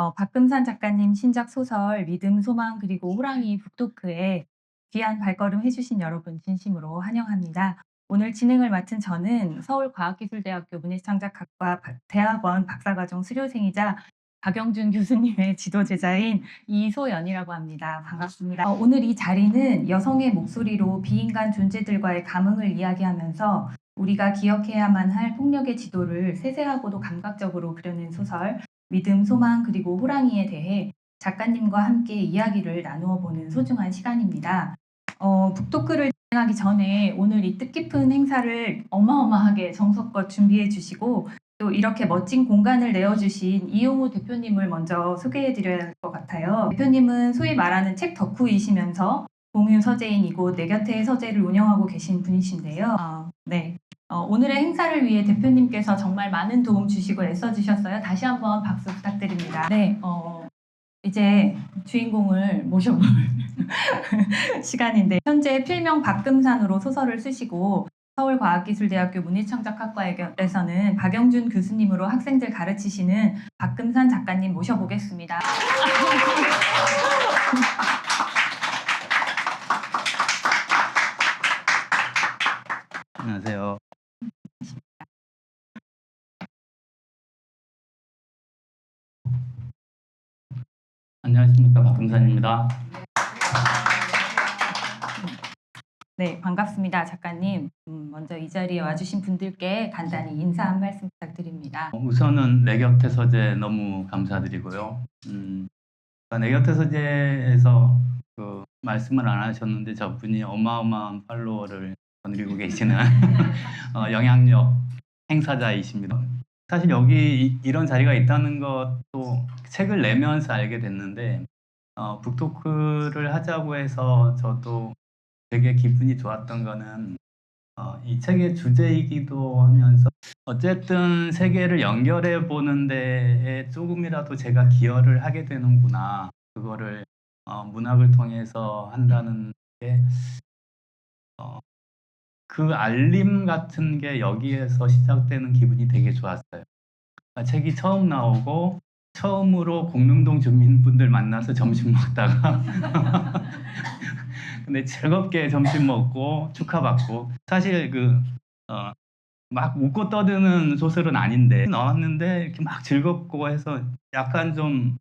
박금산 작가님 신작 소설 믿음, 소망 그리고 호랑이 북토크에 귀한 발걸음 해주신 여러분 진심으로 환영합니다. 오늘 진행을 맡은 저는 서울과학기술대학교 문예창작학과 대학원 박사과정 수료생이자 박영준 교수님의 지도제자인 이소연이라고 합니다. 반갑습니다. 오늘 이 자리는 여성의 목소리로 비인간 존재들과의 감흥을 이야기하면서 우리가 기억해야만 할 폭력의 지도를 세세하고도 감각적으로 그려낸 소설 믿음, 소망 그리고 호랑이에 대해 작가님과 함께 이야기를 나누어 보는 소중한 시간입니다. 북토크를 진행하기 전에 오늘 이 뜻깊은 행사를 어마어마하게 정성껏 준비해 주시고 또 이렇게 멋진 공간을 내어주신 이용우 대표님을 먼저 소개해 드려야 할 것 같아요. 대표님은 소위 말하는 책 덕후이시면서 공유 서재인 이곳 내 곁의 서재를 운영하고 계신 분이신데요. 네. 오늘의 행사를 위해 대표님께서 정말 많은 도움 주시고 애써주셨어요. 다시 한번 박수 부탁드립니다. 네, 이제 주인공을 모셔볼 시간인데 현재 필명 박금산으로 소설을 쓰시고 서울과학기술대학교 문예창작학과에서는 박영준 교수님으로 학생들 가르치시는 박금산 작가님 모셔보겠습니다. 안녕하세요. 안녕하십니까, 박금산입니다. 네, 반갑습니다, 작가님. 먼저 이 자리에 와주신 분들께 간단히 인사 한 말씀 부탁드립니다. 우선은 내 곁의 서재 너무 감사드리고요. 내 곁의 서재에서 그 말씀을 안 하셨는데 저분이 어마어마한 팔로워를 거느리고 계시는 영향력 행사자이십니다. 사실 여기 이런 자리가 있다는 것도 책을 내면서 알게 됐는데 북토크를 하자고 해서 저도 되게 기분이 좋았던 거는 이 책의 주제이기도 하면서 어쨌든 세계를 연결해 보는 데에 조금이라도 제가 기여를 하게 되는구나. 그거를 문학을 통해서 한다는 게 그 알림 같은 게 여기에서 시작되는 기분이 되게 좋았어요. 책이 처음 나오고 처음으로 공릉동 주민분들 만나서 점심 먹다가 근데 즐겁게 점심 먹고 축하받고 사실 막 웃고 떠드는 소설은 아닌데 나왔는데 이렇게 막 즐겁고 해서 약간 좀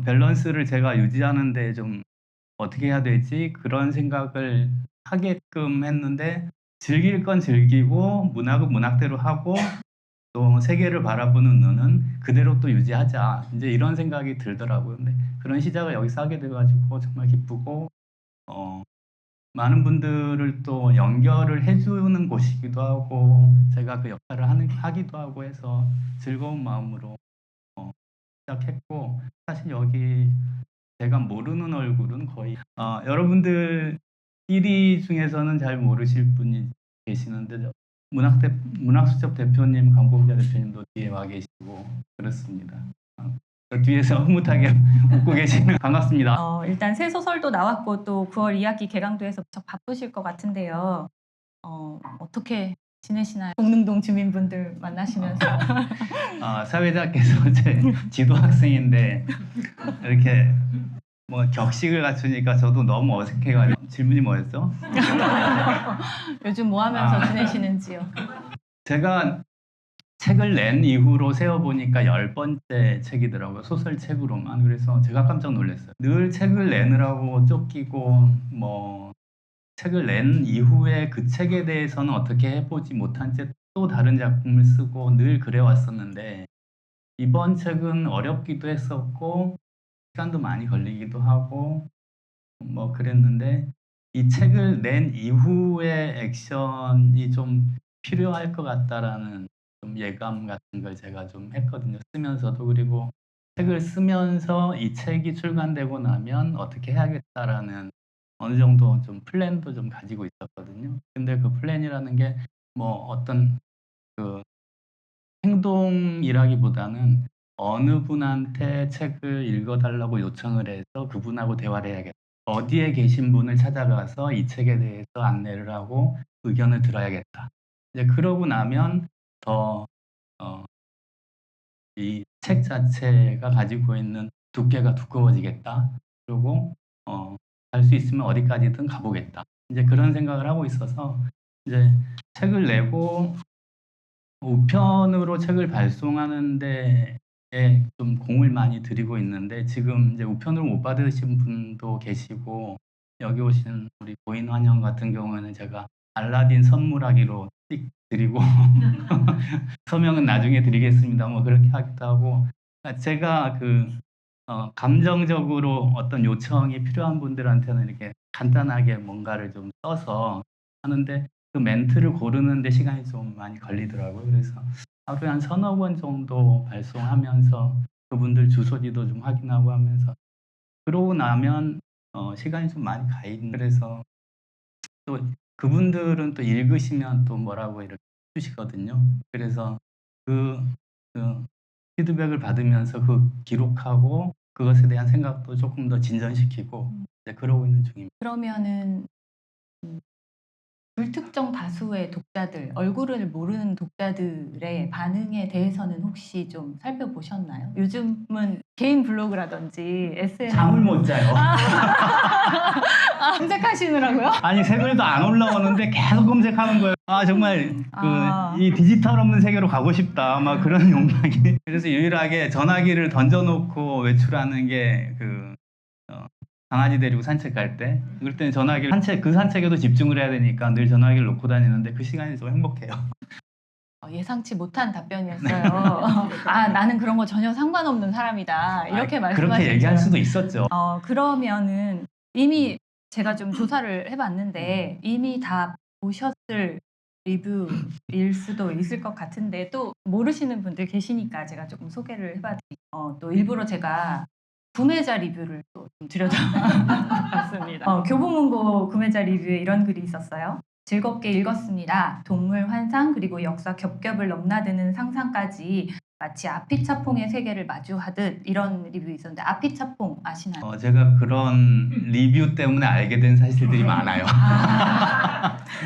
밸런스를 제가 유지하는데 좀 어떻게 해야 되지? 그런 생각을 하게끔 했는데 즐길 건 즐기고 문학은 문학대로 하고 또 세계를 바라보는 눈은 그대로 또 유지하자. 이제 이런 생각이 들더라고요. 근데 그런 시작을 여기서 하게 돼 가지고 정말 기쁘고 많은 분들을 또 연결을 해 주는 곳이기도 하고 제가 그 역할을 하기도 하고 해서 즐거운 마음으로 시작했고 사실 여기 제가 모르는 얼굴은 거의 여러분들 1위 중에서는 잘 모르실 분이 계시는데 문학수첩 대표님, 강봉자 대표님도 뒤에 와 계시고 그렇습니다. 저 뒤에서 흐뭇하게 웃고 계시는 반갑습니다. 일단 새 소설도 나왔고 또 9월 2학기 개강도 해서 무척 바쁘실 것 같은데요. 어떻게 지내시나요? 공릉동 주민분들 만나시면서. 사회자께서 제 지도 학생인데 이렇게 뭐 격식을 갖추니까 저도 너무 어색해가지고 질문이 뭐였죠? 요즘 뭐 하면서 지내시는지요? 제가 책을 낸 이후로 세어보니까 10번째 책이더라고요. 소설책으로만. 그래서 제가 깜짝 놀랐어요. 늘 책을 내느라고 쫓기고 뭐 책을 낸 이후에 그 책에 대해서는 어떻게 해보지 못한 채 또 다른 작품을 쓰고 늘 그래왔었는데 이번 책은 어렵기도 했었고 시간도 많이 걸리기도 하고 뭐 그랬는데 이 책을 낸 이후의 액션이 좀 필요할 것 같다라는 좀 예감 같은 걸 제가 좀 했거든요. 쓰면서도. 그리고 책을 쓰면서 이 책이 출간되고 나면 어떻게 해야겠다라는 어느 정도 좀 플랜도 좀 가지고 있었거든요. 근데 그 플랜이라는 게 뭐 어떤 그 행동이라기보다는 어느 분한테 책을 읽어달라고 요청을 해서 그분하고 대화를 해야겠다. 어디에 계신 분을 찾아가서 이 책에 대해서 안내를 하고 의견을 들어야겠다. 이제 그러고 나면 더 이 책 자체가 가지고 있는 두께가 두꺼워지겠다. 그리고 갈 수 있으면 어디까지든 가보겠다. 이제 그런 생각을 하고 있어서 이제 책을 내고 우편으로 책을 발송하는 데에 좀 공을 많이 들이고 있는데 지금 이제 우편으로 못 받으신 분도 계시고 여기 오신 우리 고인환영 같은 경우에는 제가 알라딘 선물하기로 띡 드리고 서명은 나중에 드리겠습니다. 뭐 그렇게 하기도 하고 그러니까 제가 감정적으로 어떤 요청이 필요한 분들한테는 이렇게 간단하게 뭔가를 좀 써서 하는데 그 멘트를 고르는 데 시간이 좀 많이 걸리더라고요. 그래서 하루에 한 서너 번 정도 발송하면서 그분들 주소지도 좀 확인하고 하면서 그러고 나면 시간이 좀 많이 가 있는 그래서 또 그분들은 또 읽으시면 또 뭐라고 이렇게 해 주시거든요. 그래서 그 그 피드백을 받으면서 그 기록하고 그것에 대한 생각도 조금 더 진전시키고 이제 그러고 있는 중입니다. 그러면은 불특정 다수의 독자들, 얼굴을 모르는 독자들의 반응에 대해서는 혹시 좀 살펴보셨나요? 요즘은 개인 블로그라든지 SNS 잠을 못 자요. 검색하시느라고요? 아니 색을도 안 올라오는데 계속 검색하는 거예요. 아 정말 이 디지털 없는 세계로 가고 싶다. 막 그런 욕망이. 그래서 유일하게 전화기를 던져놓고 외출하는 게 강아지 데리고 산책 갈 때. 그럴 때는 전화기를 그 산책에도 집중을 해야 되니까 늘 전화기를 놓고 다니는데 그 시간이 좀 행복해요. 예상치 못한 답변이었어요. 나는 그런 거 전혀 상관없는 사람이다. 이렇게 말씀하신 그렇게 얘기할 수도 있었죠. 그러면은 이미 제가 좀 조사를 해봤는데 이미 다 보셨을 리뷰일 수도 있을 것 같은데 또 모르시는 분들 계시니까 제가 조금 소개를 해봐드릴게요. 또 일부러 제가 구매자 리뷰를 또 좀 드려봤습니다. 교보문고 구매자 리뷰에 이런 글이 있었어요. 즐겁게 읽었습니다. 동물 환상 그리고 역사 겹겹을 넘나드는 상상까지 마치 아피차퐁의 세계를 마주하듯 이런 리뷰 있었는데 아피차퐁 아시나요? 제가 그런 리뷰 때문에 알게 된 사실들이 많아요.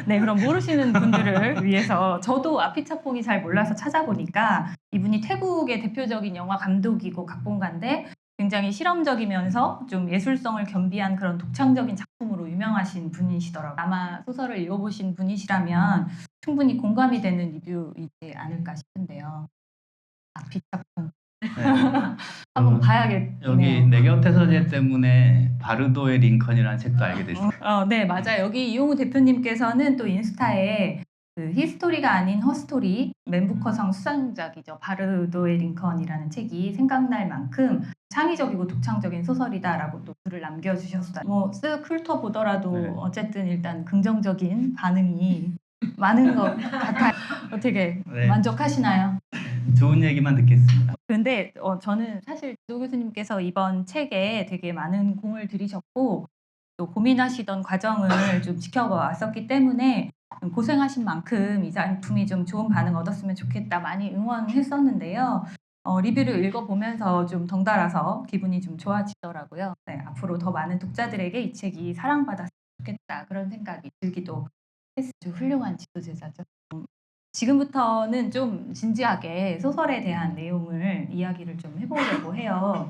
네, 그럼 모르시는 분들을 위해서 저도 아피차퐁이 잘 몰라서 찾아보니까 이분이 태국의 대표적인 영화 감독이고 각본가인데 굉장히 실험적이면서 좀 예술성을 겸비한 그런 독창적인 작품으로 유명하신 분이시더라고요. 아마 소설을 읽어보신 분이시라면 충분히 공감이 되는 리뷰이지 않을까 싶은데요. 아피차퐁. 네. 한번 봐야겠네요. 여기 내 곁에 서재 때문에 바르도의 링컨이라는 책도 알게 됐어요. 네, 맞아요. 여기 이용우 대표님께서는 또 인스타에 그 히스토리가 아닌 허스토리, 맨부커상 수상작이죠. 바르도의 링컨이라는 책이 생각날 만큼 창의적이고 독창적인 소설이다라고 또 글을 남겨주셨어요. 쓱 훑어보더라도 네. 어쨌든 일단 긍정적인 반응이 많은 것 같아요. 어떻게 네. 만족하시나요? 좋은 얘기만 듣겠습니다. 근데 저는 사실 조 교수님께서 이번 책에 되게 많은 공을 들이셨고 또 고민하시던 과정을 좀 지켜왔었기 때문에 고생하신 만큼 이 작품이 좀 좋은 반응 얻었으면 좋겠다 많이 응원했었는데요. 리뷰를 읽어보면서 좀 덩달아서 기분이 좀 좋아지더라고요. 네, 앞으로 더 많은 독자들에게 이 책이 사랑받았으면 좋겠다 그런 생각이 들기도 했어요. 아주 훌륭한 지도제자죠. 지금부터는 좀 진지하게 소설에 대한 내용을 이야기를 좀 해보려고 해요.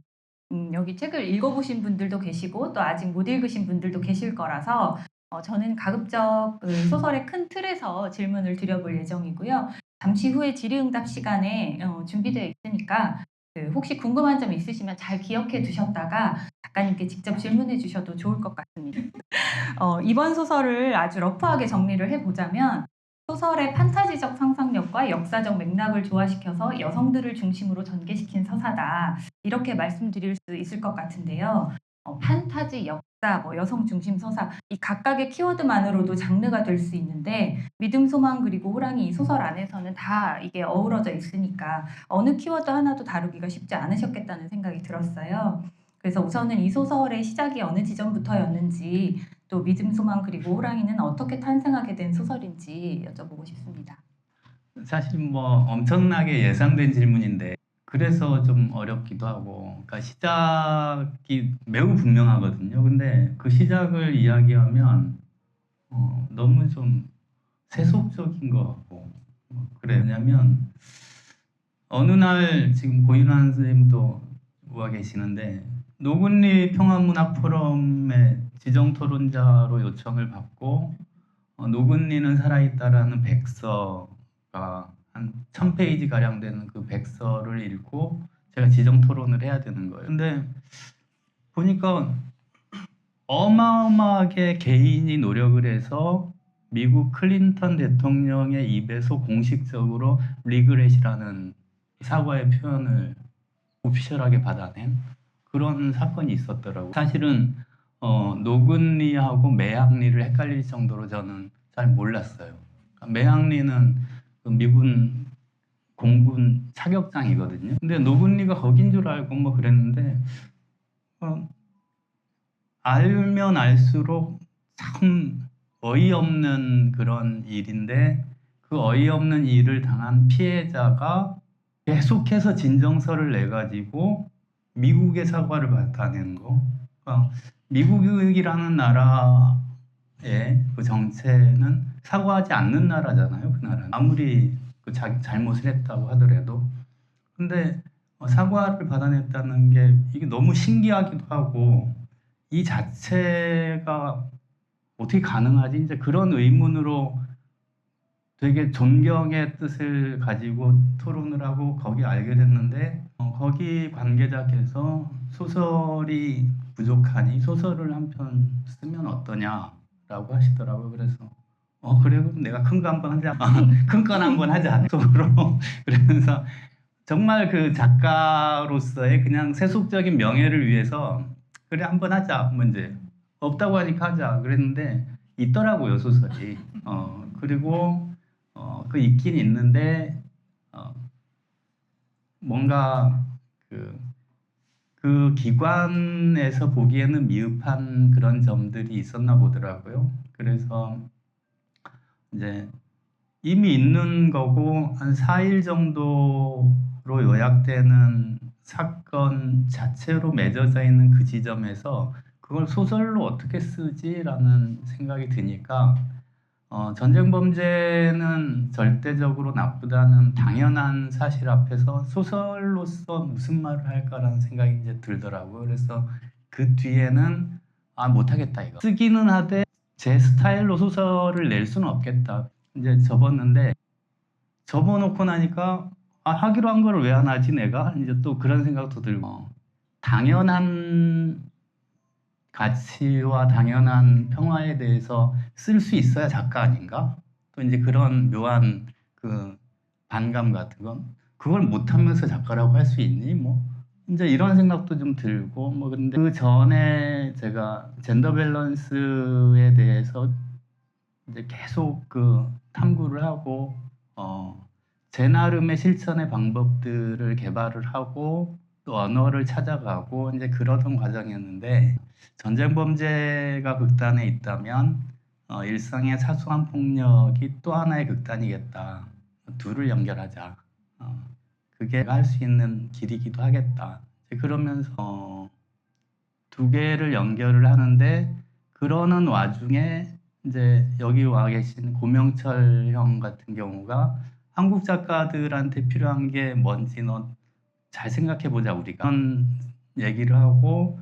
여기 책을 읽어보신 분들도 계시고 또 아직 못 읽으신 분들도 계실 거라서 저는 가급적 소설의 큰 틀에서 질문을 드려볼 예정이고요. 잠시 후에 질의응답 시간에 준비되어 있으니까 혹시 궁금한 점 있으시면 잘 기억해 두셨다가 작가님께 직접 질문해 주셔도 좋을 것 같습니다. 이번 소설을 아주 러프하게 정리를 해보자면 소설의 판타지적 상상력과 역사적 맥락을 조화시켜서 여성들을 중심으로 전개시킨 서사다. 이렇게 말씀드릴 수 있을 것 같은데요. 판타지, 역사, 여성 중심 서사 이 각각의 키워드만으로도 장르가 될 수 있는데 믿음, 소망 그리고 호랑이 이 소설 안에서는 다 이게 어우러져 있으니까 어느 키워드 하나도 다루기가 쉽지 않으셨겠다는 생각이 들었어요. 그래서 우선은 이 소설의 시작이 어느 지점부터였는지 또 믿음, 소망 그리고 호랑이는 어떻게 탄생하게 된 소설인지 여쭤보고 싶습니다. 사실 엄청나게 예상된 질문인데 그래서 좀 어렵기도 하고 그러니까 시작이 매우 분명하거든요. 근데 그 시작을 이야기하면 너무 좀 세속적인 것 같고 그래요. 왜냐면 어느 날 지금 고인환 선생님도 와 계시는데 노근리 평화문학 포럼의 지정 토론자로 요청을 받고 노근리는 살아있다라는 백서가 한 1000페이지 가량 되는 그 백서를 읽고 제가 지정 토론을 해야 되는 거예요. 근데 보니까 어마어마하게 개인이 노력을 해서 미국 클린턴 대통령의 입에서 공식적으로 리그렛이라는 사과의 표현을 오피셜하게 받아낸 그런 사건이 있었더라고요. 사실은 노근리하고 매학리를 헷갈릴 정도로 저는 잘 몰랐어요. 매학리는 그 미군 공군 사격장이거든요. 근데 노근리가 거긴 줄 알고 뭐 그랬는데 알면 알수록 참 어이없는 그런 일인데 그 어이없는 일을 당한 피해자가 계속해서 진정서를 내가지고 미국의 사과를 받아낸 거. 그러니까 미국이라는 나라의 그 정체는 사과하지 않는 나라잖아요. 그 나라는 아무리 그 자기 잘못을 했다고 하더라도. 근데 사과를 받아냈다는 게 이게 너무 신기하기도 하고 이 자체가 어떻게 가능하지? 이제 그런 의문으로 되게 존경의 뜻을 가지고 토론을 하고 거기 알게 됐는데 거기 관계자께서 소설이 부족하니 소설을 한 편 쓰면 어떠냐라고 하시더라고요. 그래서 그래 그럼 내가 큰 거 한번 하자. 큰 건 한번 하자. 속으로 그러면서 정말 그 작가로서의 그냥 세속적인 명예를 위해서 그래 한번 하자. 문제 없다고 하니까 하자. 그랬는데 있더라고요 소설이. 그리고 그 있긴 있는데 뭔가 그 기관에서 보기에는 미흡한 그런 점들이 있었나 보더라고요. 그래서 이제 이미 있는 거고 한 4일 정도로 요약되는 사건 자체로 맺어져 있는 그 지점에서 그걸 소설로 어떻게 쓰지라는 생각이 드니까 전쟁 범죄는 절대적으로 나쁘다는 당연한 사실 앞에서 소설로서 무슨 말을 할까라는 생각이 이제 들더라고요. 그래서 그 뒤에는 못하겠다 이거. 쓰기는 하되 제 스타일로 소설을 낼 수는 없겠다. 이제 접었는데 접어놓고 나니까 하기로 한 거를 왜 안 하지 내가? 이제 또 그런 생각도 들고 당연한 가치와 당연한 평화에 대해서 쓸 수 있어야 작가 아닌가? 또 이제 그런 묘한 그 반감 같은 건 그걸 못하면서 작가라고 할 수 있니? 뭐 이제 이런 생각도 좀 들고 뭐 근데 그 전에 제가 젠더 밸런스에 대해서 이제 계속 그 탐구를 하고 제 나름의 실천의 방법들을 개발을 하고 또 언어를 찾아가고 이제 그러던 과정이었는데 전쟁 범죄가 극단에 있다면 일상의 사소한 폭력이 또 하나의 극단이겠다. 둘을 연결하자. 그게 할 수 있는 길이기도 하겠다. 그러면서 두 개를 연결을 하는데 그러는 와중에 이제 여기 와 계신 고명철 형 같은 경우가 한국 작가들한테 필요한 게 뭔지 너 잘 생각해 보자 우리가 그런 얘기를 하고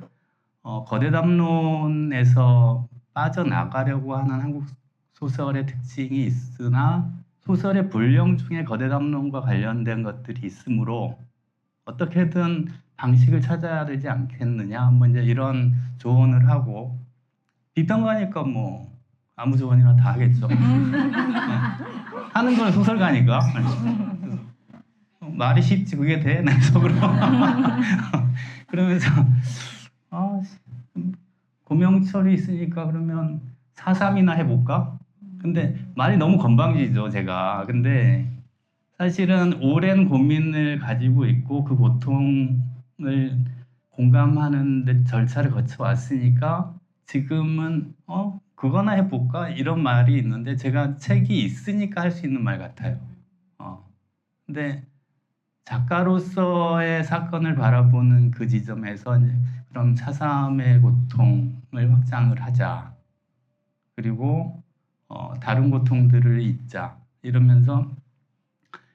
거대 담론에서 빠져나가려고 하는 한국 소설의 특징이 있으나 소설의 분량 중에 거대 담론과 관련된 것들이 있으므로 어떻게든 방식을 찾아야 되지 않겠느냐 뭐 이제 이런 조언을 하고 비평가니까 뭐 아무 조언이나 다 하겠죠. 하는 건 소설가니까 말이 쉽지 그게 돼? 내 속으로 그러면서 고명철이 있으니까 그러면 4.3이나 해볼까? 근데 말이 너무 건방지죠 제가. 근데 사실은 오랜 고민을 가지고 있고 그 고통을 공감하는 데 절차를 거쳐왔으니까 지금은 그거나 해볼까? 이런 말이 있는데 제가 책이 있으니까 할 수 있는 말 같아요. 근데 작가로서의 사건을 바라보는 그 지점에서 이제 그럼 4.3의 고통을 확장을 하자. 그리고 다른 고통들을 잊자. 이러면서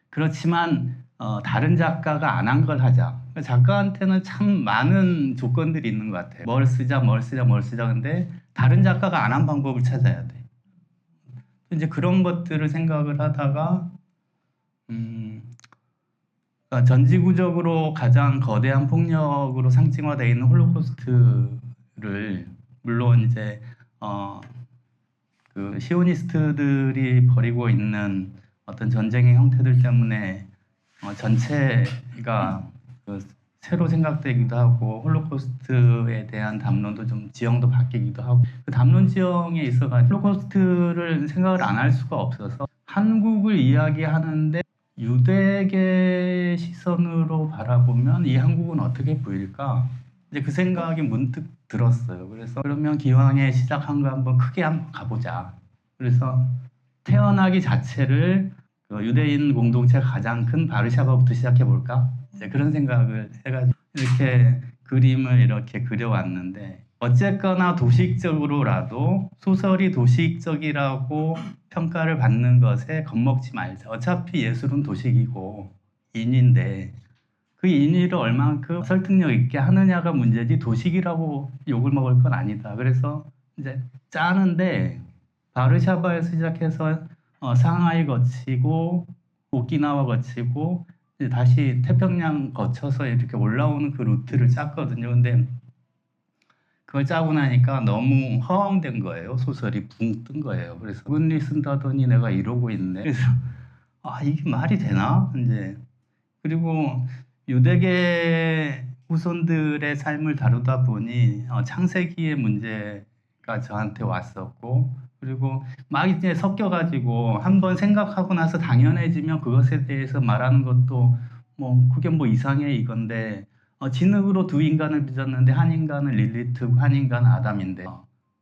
그렇지만 다른 작가가 안 한 걸 하자. 작가한테는 참 많은 조건들이 있는 것 같아요. 뭘 쓰자, 뭘 쓰자, 뭘 쓰자. 근데 다른 작가가 안 한 방법을 찾아야 돼. 이제 그런 것들을 생각을 하다가 그러니까 전지구적으로 가장 거대한 폭력으로 상징화되어 있는 홀로코스트를 물론 이제 그 시오니스트들이 벌이고 있는 어떤 전쟁의 형태들 때문에 전체가 그 새로 생각되기도 하고 홀로코스트에 대한 담론도 좀 지형도 바뀌기도 하고 그 담론 지형에 있어가지고 홀로코스트를 생각을 안 할 수가 없어서 한국을 이야기하는데 유대계 시선으로 바라보면 이 한국은 어떻게 보일까? 이제 그 생각이 문득 들었어요. 그래서 그러면 기왕에 시작한 거 한번 크게 한번 가보자. 그래서 태어나기 자체를 그 유대인 공동체가 가장 큰 바르샤바부터 시작해 볼까? 이제 그런 생각을 해가지고 이렇게 그림을 이렇게 그려왔는데 어쨌거나 도식적으로라도 소설이 도식적이라고 평가를 받는 것에 겁먹지 말자. 어차피 예술은 도식이고 인인데 그 인의를 얼만큼 설득력 있게 하느냐가 문제지 도식이라고 욕을 먹을 건 아니다. 그래서 이제 짜는데 바르샤바에서 시작해서 상하이 거치고 오키나와 거치고 이제 다시 태평양 거쳐서 이렇게 올라오는 그 루트를 짰거든요. 근데 그걸 짜고 나니까 너무 허황된 거예요. 소설이 붕 뜬 거예요. 그래서 은리 쓴다더니 내가 이러고 있네. 그래서 아 이게 말이 되나? 이제 그리고 유대계 후손들의 삶을 다루다 보니 창세기의 문제가 저한테 왔었고 그리고 막 이제 섞여가지고 한번 생각하고 나서 당연해지면 그것에 대해서 말하는 것도 뭐 그게 뭐 이상해 이건데 진흙으로 두 인간을 빚었는데 한 인간은 릴리트고 한 인간은 아담인데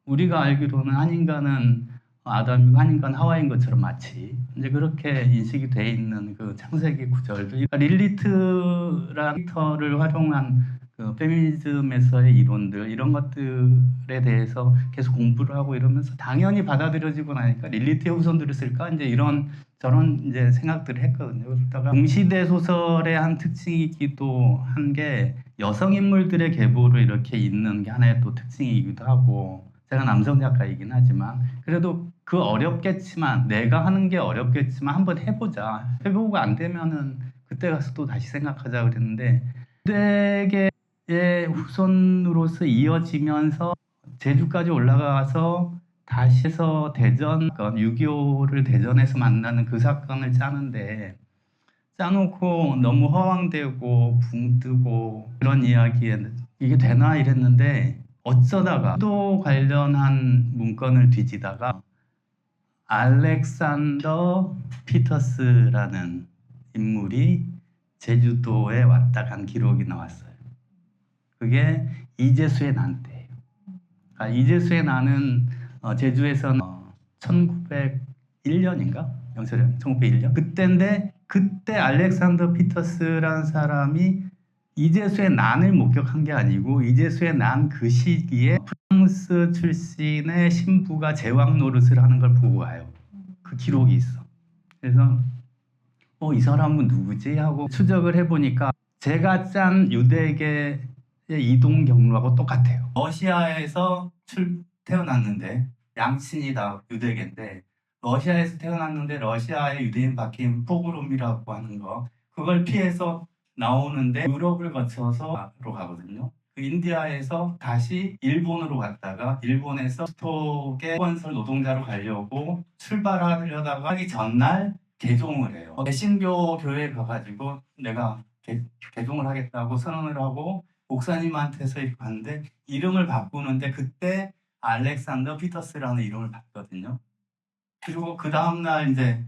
우리가 알기로는 한 인간은 아담이고 한 인간 하와인 것처럼 마치 이제 그렇게 인식이 돼 있는 그 창세기 구절들 그러니까 릴리트라는 캐릭터를 활용한 그 페미니즘에서의 이론들 이런 것들에 대해서 계속 공부를 하고 이러면서 당연히 받아들여지고 나니까 릴리트의 후손들을 쓸까 이제 이런 저런 이제 생각들을 했거든요. 그러다가 동시대 소설의 한 특징이기도 한 게 여성 인물들의 계보를 이렇게 잇는 게 하나의 또 특징이기도 하고 제가 남성 작가이긴 하지만 그래도 그 어렵겠지만 내가 하는 게 어렵겠지만 한번 해보자. 해보고 안 되면은 그때 가서 또 다시 생각하자 그랬는데 유대계의 후손으로서 이어지면서 제주까지 올라가서 다시 해서 대전 6.25를 대전에서 만나는 그 사건을 짜는데 짜놓고 너무 허황되고 붕 뜨고 그런 이야기에 이게 되나 이랬는데 어쩌다가 또 관련한 문건을 뒤지다가 알렉산더 피터스라는 인물이 제주도에 왔다 간 기록이 나왔어요. 그게 이재수의 난 때예요. 이재수의 난은 제주에서는 1901년인가? 영철이 1901년? 그때인데 그때 알렉산더 피터스라는 사람이 이재수의 난을 목격한 게 아니고 이재수의 난 그 시기에 프랑스 출신의 신부가 제왕 노릇을 하는 걸 보고 와요. 그 기록이 있어. 그래서 이 사람은 누구지? 하고 추적을 해보니까 제가 짠 유대계의 이동 경로하고 똑같아요. 러시아에서 태어났는데 양친이 다 유대계인데 러시아에서 태어났는데 러시아의 유대인 박힌 포그롬이라고 하는 거 그걸 피해서 나오는데 유럽을 거쳐서 로 가거든요. 그 인디아에서 다시 일본으로 갔다가 일본에서 스톡에 건설 노동자로 가려고 출발하려다가 하기 전날 개종을 해요. 개신교 교회에 가가지고 내가 개종을 하겠다고 선언을 하고 목사님한테서 이렇게 갔는데 이름을 바꾸는데 그때 알렉산더 피터스라는 이름을 바꿨거든요. 그리고 그 다음날 이제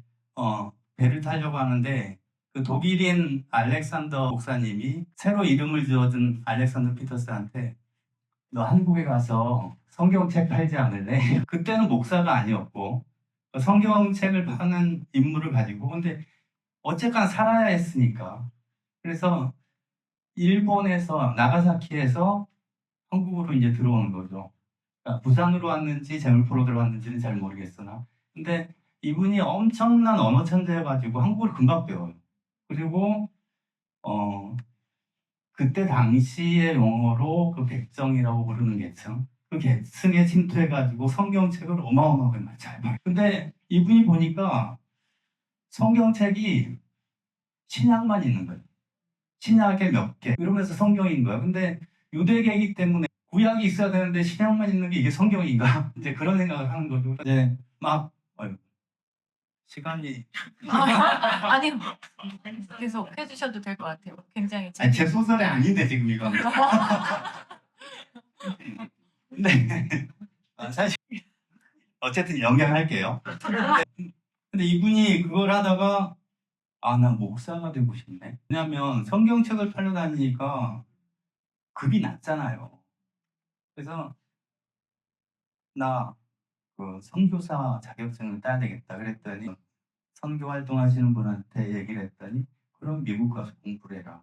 배를 타려고 하는데 그 독일인 알렉산더 목사님이 새로 이름을 지어준 알렉산더 피터스한테 너 한국에 가서 성경책 팔지 않을래? 그때는 목사가 아니었고 성경책을 파는 임무를 가지고 근데 어쨌거나 살아야 했으니까 그래서 일본에서 나가사키에서 한국으로 이제 들어오는 거죠. 그러니까 부산으로 왔는지 제물포로 들어왔는지는 잘 모르겠으나 근데 이분이 엄청난 언어 천재여가지고 한국어를 금방 배워요. 그리고 그때 당시의 용어로 그 백정이라고 부르는 계층, 그 계층에 침투해가지고 성경책을 어마어마하게 잘 봐요. 근데 이분이 보니까 성경책이 신약만 있는 거예요. 신약에 몇 개. 이러면서 성경인 거야. 근데 유대계이기 때문에 구약이 있어야 되는데 신약만 있는 게 이게 성경인가? 이제 그런 생각을 하는 거죠. 이제 막, 시간이. 아니요. 계속 해주셔도 될 것 같아요. 굉장히 아니, 제 소설이 아닌데, 지금 이건. 근데, 사실, 어쨌든 연결할게요. 근데 이분이 그걸 하다가, 아, 나 목사가 되고 싶네. 왜냐면 성경책을 팔러 다니니까 급이 낮잖아요. 그래서, 나 그 선교사 자격증을 따야 되겠다 그랬더니 선교 활동하시는 분한테 얘기를 했더니 그럼 미국 가서 공부를 해라.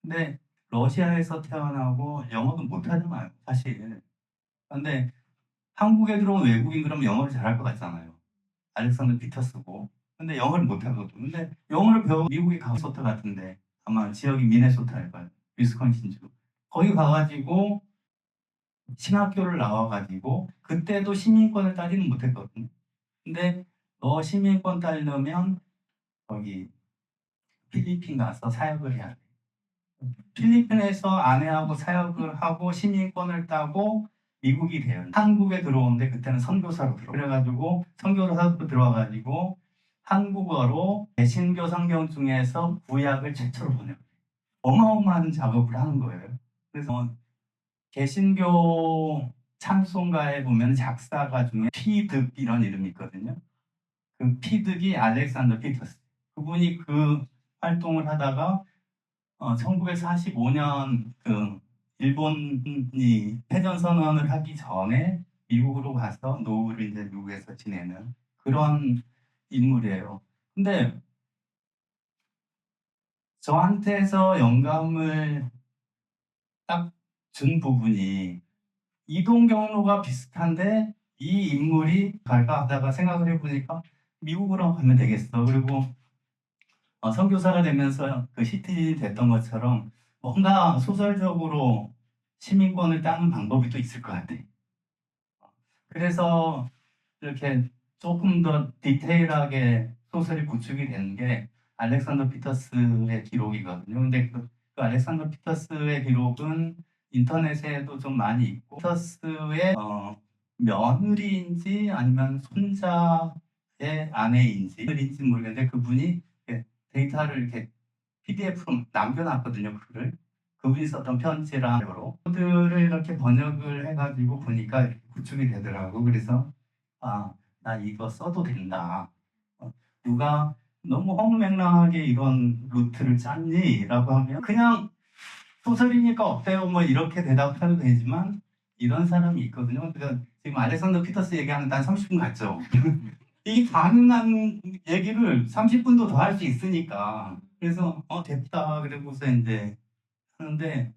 근데 러시아에서 태어나고 영어도 못하잖아요, 사실. 근데 한국에 들어온 외국인 그러면 영어를 잘할 것 같잖아요. 알렉산더 피터스고. 근데 영어를 못하거든. 근데 영어를 배워 미국에 가서터 같은데 아마 지역이 미네소타일 거예요. 위스콘신주. 거기 가가지고 신학교를 나와가지고 그때도 시민권을 따지는 못했거든요. 근데 너 시민권 따려면 거기 필리핀 가서 사역을 해야 돼. 필리핀에서 아내하고 사역을 하고 시민권을 따고 미국이 돼요. 한국에 들어오는데 그때는 선교사로 들어. 그래가지고 선교사로 들어와가지고 한국어로 개신교 성경 중에서 구약을 최초로 번역. 어마어마한 작업을 하는 거예요. 그래서 개신교 찬송가에 보면 작사가 중에 피득 이런 이름이 있거든요. 그 피득이 알렉산더 피터스. 그분이 그 활동을 하다가 1945년 그 일본이 패전 선언을 하기 전에 미국으로 가서 노후를 이제 미국에서 지내는 그런 인물이에요. 근데 저한테서 영감을 딱 준 부분이 이동 경로가 비슷한데 이 인물이 갈까 하다가 생각을 해보니까 미국으로 가면 되겠어. 그리고 선교사가 되면서 그 히트이 됐던 것처럼 뭔가 소설적으로 시민권을 따는 방법이 또 있을 것 같아. 그래서 이렇게 조금 더 디테일하게 소설이 구축이 되는 게 알렉산더 피터스의 기록이거든요. 근데 그 알렉산더 피터스의 기록은 인터넷에도 좀 많이 있고 피터스의 며느리인지 아니면 손자의 아내인지 모르겠는데 그분이 이렇게 데이터를 이렇게 PDF로 남겨놨거든요. 글을. 그분이 썼던 편지랑 그들을 이렇게 번역을 해가지고 보니까 이렇게 구축이 되더라고. 그래서 나 이거 써도 된다. 누가 너무 허무맹랑하게 이런 루트를 짰니? 라고 하면 그냥 소설이니까 어때요? 뭐 이렇게 대답해도 되지만 이런 사람이 있거든요. 그러니까 지금 알렉산더 피터스 얘기하는데 한 30분 갔죠. 이 가능한 얘기를 30분도 더 할 수 있으니까 그래서 됐다 그러고서 이제 하는데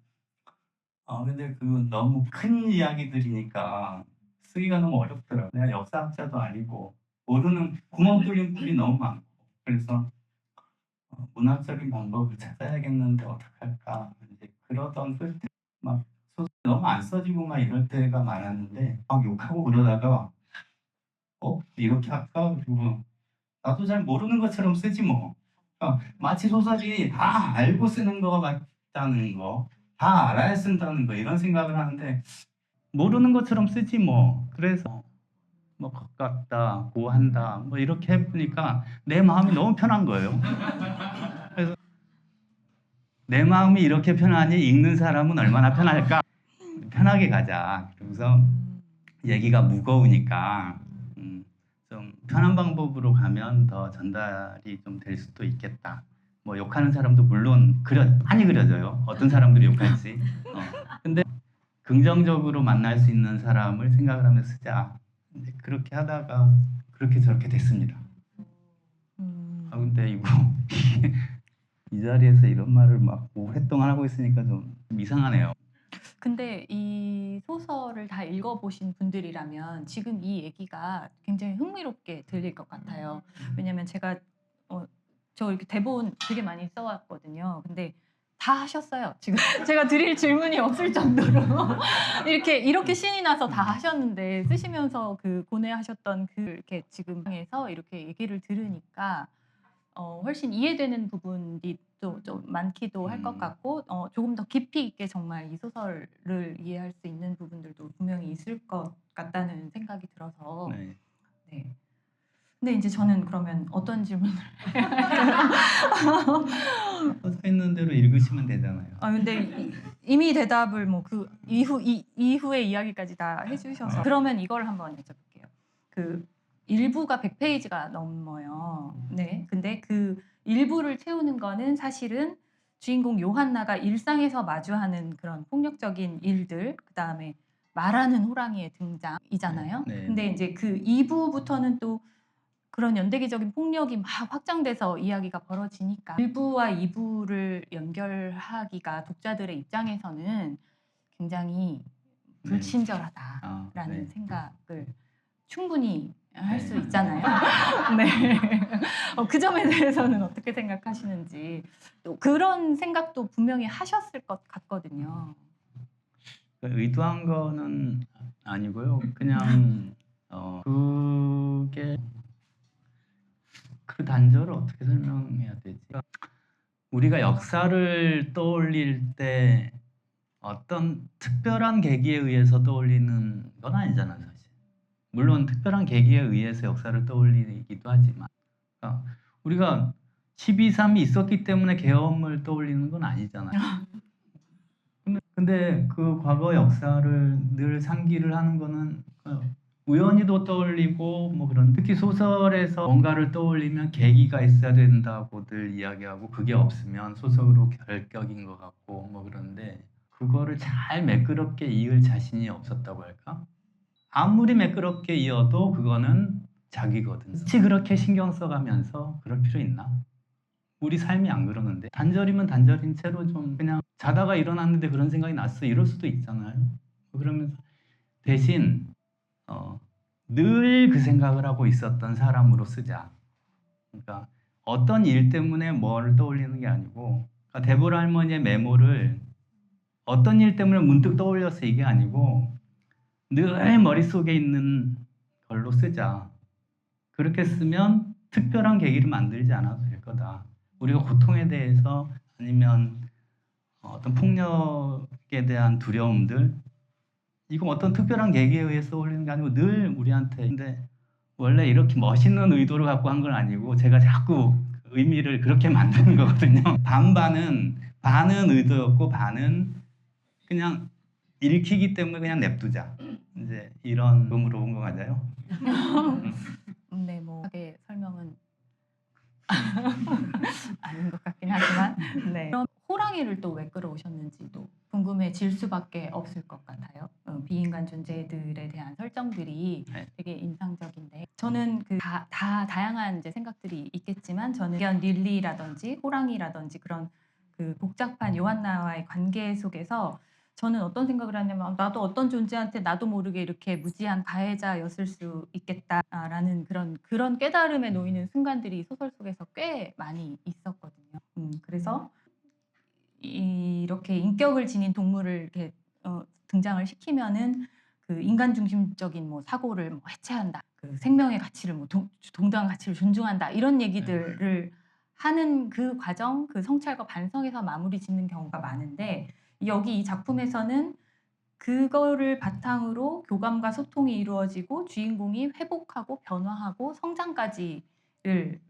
근데 그 너무 큰 이야기들이니까 쓰기가 너무 어렵더라고요. 내가 역사학자도 아니고 모르는 구멍 뚫린 풀이 너무 많고 그래서 문학적인 방법을 찾아야겠는데 어떡할까 이제 그러던 그때 막 소설 너무 안 써지고 막 이럴 때가 많았는데 막 욕하고 그러다가 이렇게 할까? 그리고 나도 잘 모르는 것처럼 쓰지 뭐. 마치 소설이 다 알고 쓰는 거 같다는 거, 다 알아야 쓴다는 거 이런 생각을 하는데 모르는 것처럼 쓰지 뭐. 그래서 뭐 가깝다, 고한다, 뭐 이렇게 해보니까 내 마음이 너무 편한 거예요. 그래서 내 마음이 이렇게 편하니 읽는 사람은 얼마나 편할까? 편하게 가자. 그래서 얘기가 무거우니까 좀 편한 방법으로 가면 더 전달이 좀 될 수도 있겠다. 뭐 욕하는 사람도 물론 많이 그려져요. 어떤 사람들이 욕할지. 근데 긍정적으로 만날 수 있는 사람을 생각을 하며 쓰자. 이제 그렇게 하다가 그렇게 저렇게 됐습니다. 근데 이거 이 자리에서 이런 말을 막 오랫동안 하고 있으니까 좀 이상하네요. 근데 이 소설을 다 읽어보신 분들이라면 지금 이 얘기가 굉장히 흥미롭게 들릴 것 같아요. 왜냐면 제가 저 이렇게 대본 되게 많이 써왔거든요. 근데 다 하셨어요. 지금 제가 드릴 질문이 없을 정도로 이렇게 신이 나서 다 하셨는데 쓰시면서 그 고뇌하셨던 그 이렇게 지금 에서 이렇게 얘기를 들으니까 훨씬 이해되는 부분이 또 좀 많기도 할 것 같고 조금 더 깊이 있게 정말 이 소설을 이해할 수 있는 부분들도 분명히 있을 것 같다는 생각이 들어서 네. 네. 근데 이제 저는 그러면 어떤 질문을 써 있는 대로 읽으시면 되잖아요. 근데 이미 대답을 뭐 그 이후의 이야기까지 다 해주셔서 그러면 이걸 한번 여쭤볼게요. 그 일부가 100페이지가 넘어요. 네. 근데 그 일부를 채우는 거는 사실은 주인공 요한나가 일상에서 마주하는 그런 폭력적인 일들, 그 다음에 말하는 호랑이의 등장이잖아요. 네. 근데 이제 그 2부부터는 또 그런 연대기적인 폭력이 막 확장돼서 이야기가 벌어지니까 1부와 2부를 연결하기가 독자들의 입장에서는 굉장히 네. 불친절하다라는 네. 생각을 충분히 할 수 네. 있잖아요. 네. 그 점에 대해서는 어떻게 생각하시는지 또 그런 생각도 분명히 하셨을 것 같거든요. 의도한 거는 아니고요. 그냥 그게 그 단절을 어떻게 설명해야 되지? 우리가 역사를 떠올릴 때 어떤 특별한 계기에 의해서 떠올리는 건 아니잖아요, 사실. 물론 특별한 계기에 의해서 역사를 떠올리기도 하지만 그러니까 우리가 12.3이 있었기 때문에 계엄을 떠올리는 건 아니잖아요. 근데 그 과거 역사를 늘 상기를 하는 거는 우연히도 떠올리고 뭐 그런 특히 소설에서 뭔가를 떠올리면 계기가 있어야 된다고들 이야기하고 그게 없으면 소설로 결격인 것 같고 뭐 그런데 그거를 잘 매끄럽게 이을 자신이 없었다고 할까? 아무리 매끄럽게 이어도 그거는 자기거든. 굳이 그렇게 신경 써가면서 그럴 필요 있나? 우리 삶이 안 그러는데 단절이면 단절인 채로 좀 그냥 자다가 일어났는데 그런 생각이 났어 이럴 수도 있잖아요. 그러면서 대신 늘 그 생각을 하고 있었던 사람으로 쓰자. 그러니까 어떤 일 때문에 뭘 떠올리는 게 아니고 그러니까 데보라 할머니의 메모를 어떤 일 때문에 문득 떠올려서 이게 아니고 늘 머릿속에 있는 걸로 쓰자. 그렇게 쓰면 특별한 계기를 만들지 않아도 될 거다. 우리가 고통에 대해서 아니면 어떤 폭력에 대한 두려움들 이거 어떤 특별한 계기에 의해서 올리는 게 아니고 늘 우리한테 근데 원래 이렇게 멋있는 의도를 갖고 한 건 아니고 제가 자꾸 의미를 그렇게 만드는 거거든요. 반은 의도였고 반은 그냥 읽히기 때문에 그냥 냅두자. 이제 이런 의미로 본 거 맞아요? 네, 뭐 하게 설명은 아닌 것 같긴 하지만 네. 그럼 호랑이를 또 왜 끌어오셨는지도 궁금해질 수밖에 없을 것 같아요. 비인간 존재들에 대한 설정들이 네. 되게 인상적인데 저는 그 다양한 이제 생각들이 있겠지만 저는 의견 릴리라든지 호랑이라든지 그런 그 복잡한 요한나와의 관계 속에서 저는 어떤 생각을 하냐면 나도 어떤 존재한테 나도 모르게 이렇게 무지한 가해자였을 수 있겠다라는 그런 깨달음에 놓이는 순간들이 소설 속에서 꽤 많이 있었거든요. 그래서 이렇게 인격을 지닌 동물을 이렇게 등장을 시키면은 그 인간 중심적인 뭐 사고를 뭐 해체한다, 그 생명의 가치를 뭐 동등한 가치를 존중한다 이런 얘기들을 하는 그 과정, 그 성찰과 반성에서 마무리 짓는 경우가 많은데 여기 이 작품에서는 그거를 바탕으로 교감과 소통이 이루어지고 주인공이 회복하고 변화하고 성장까지를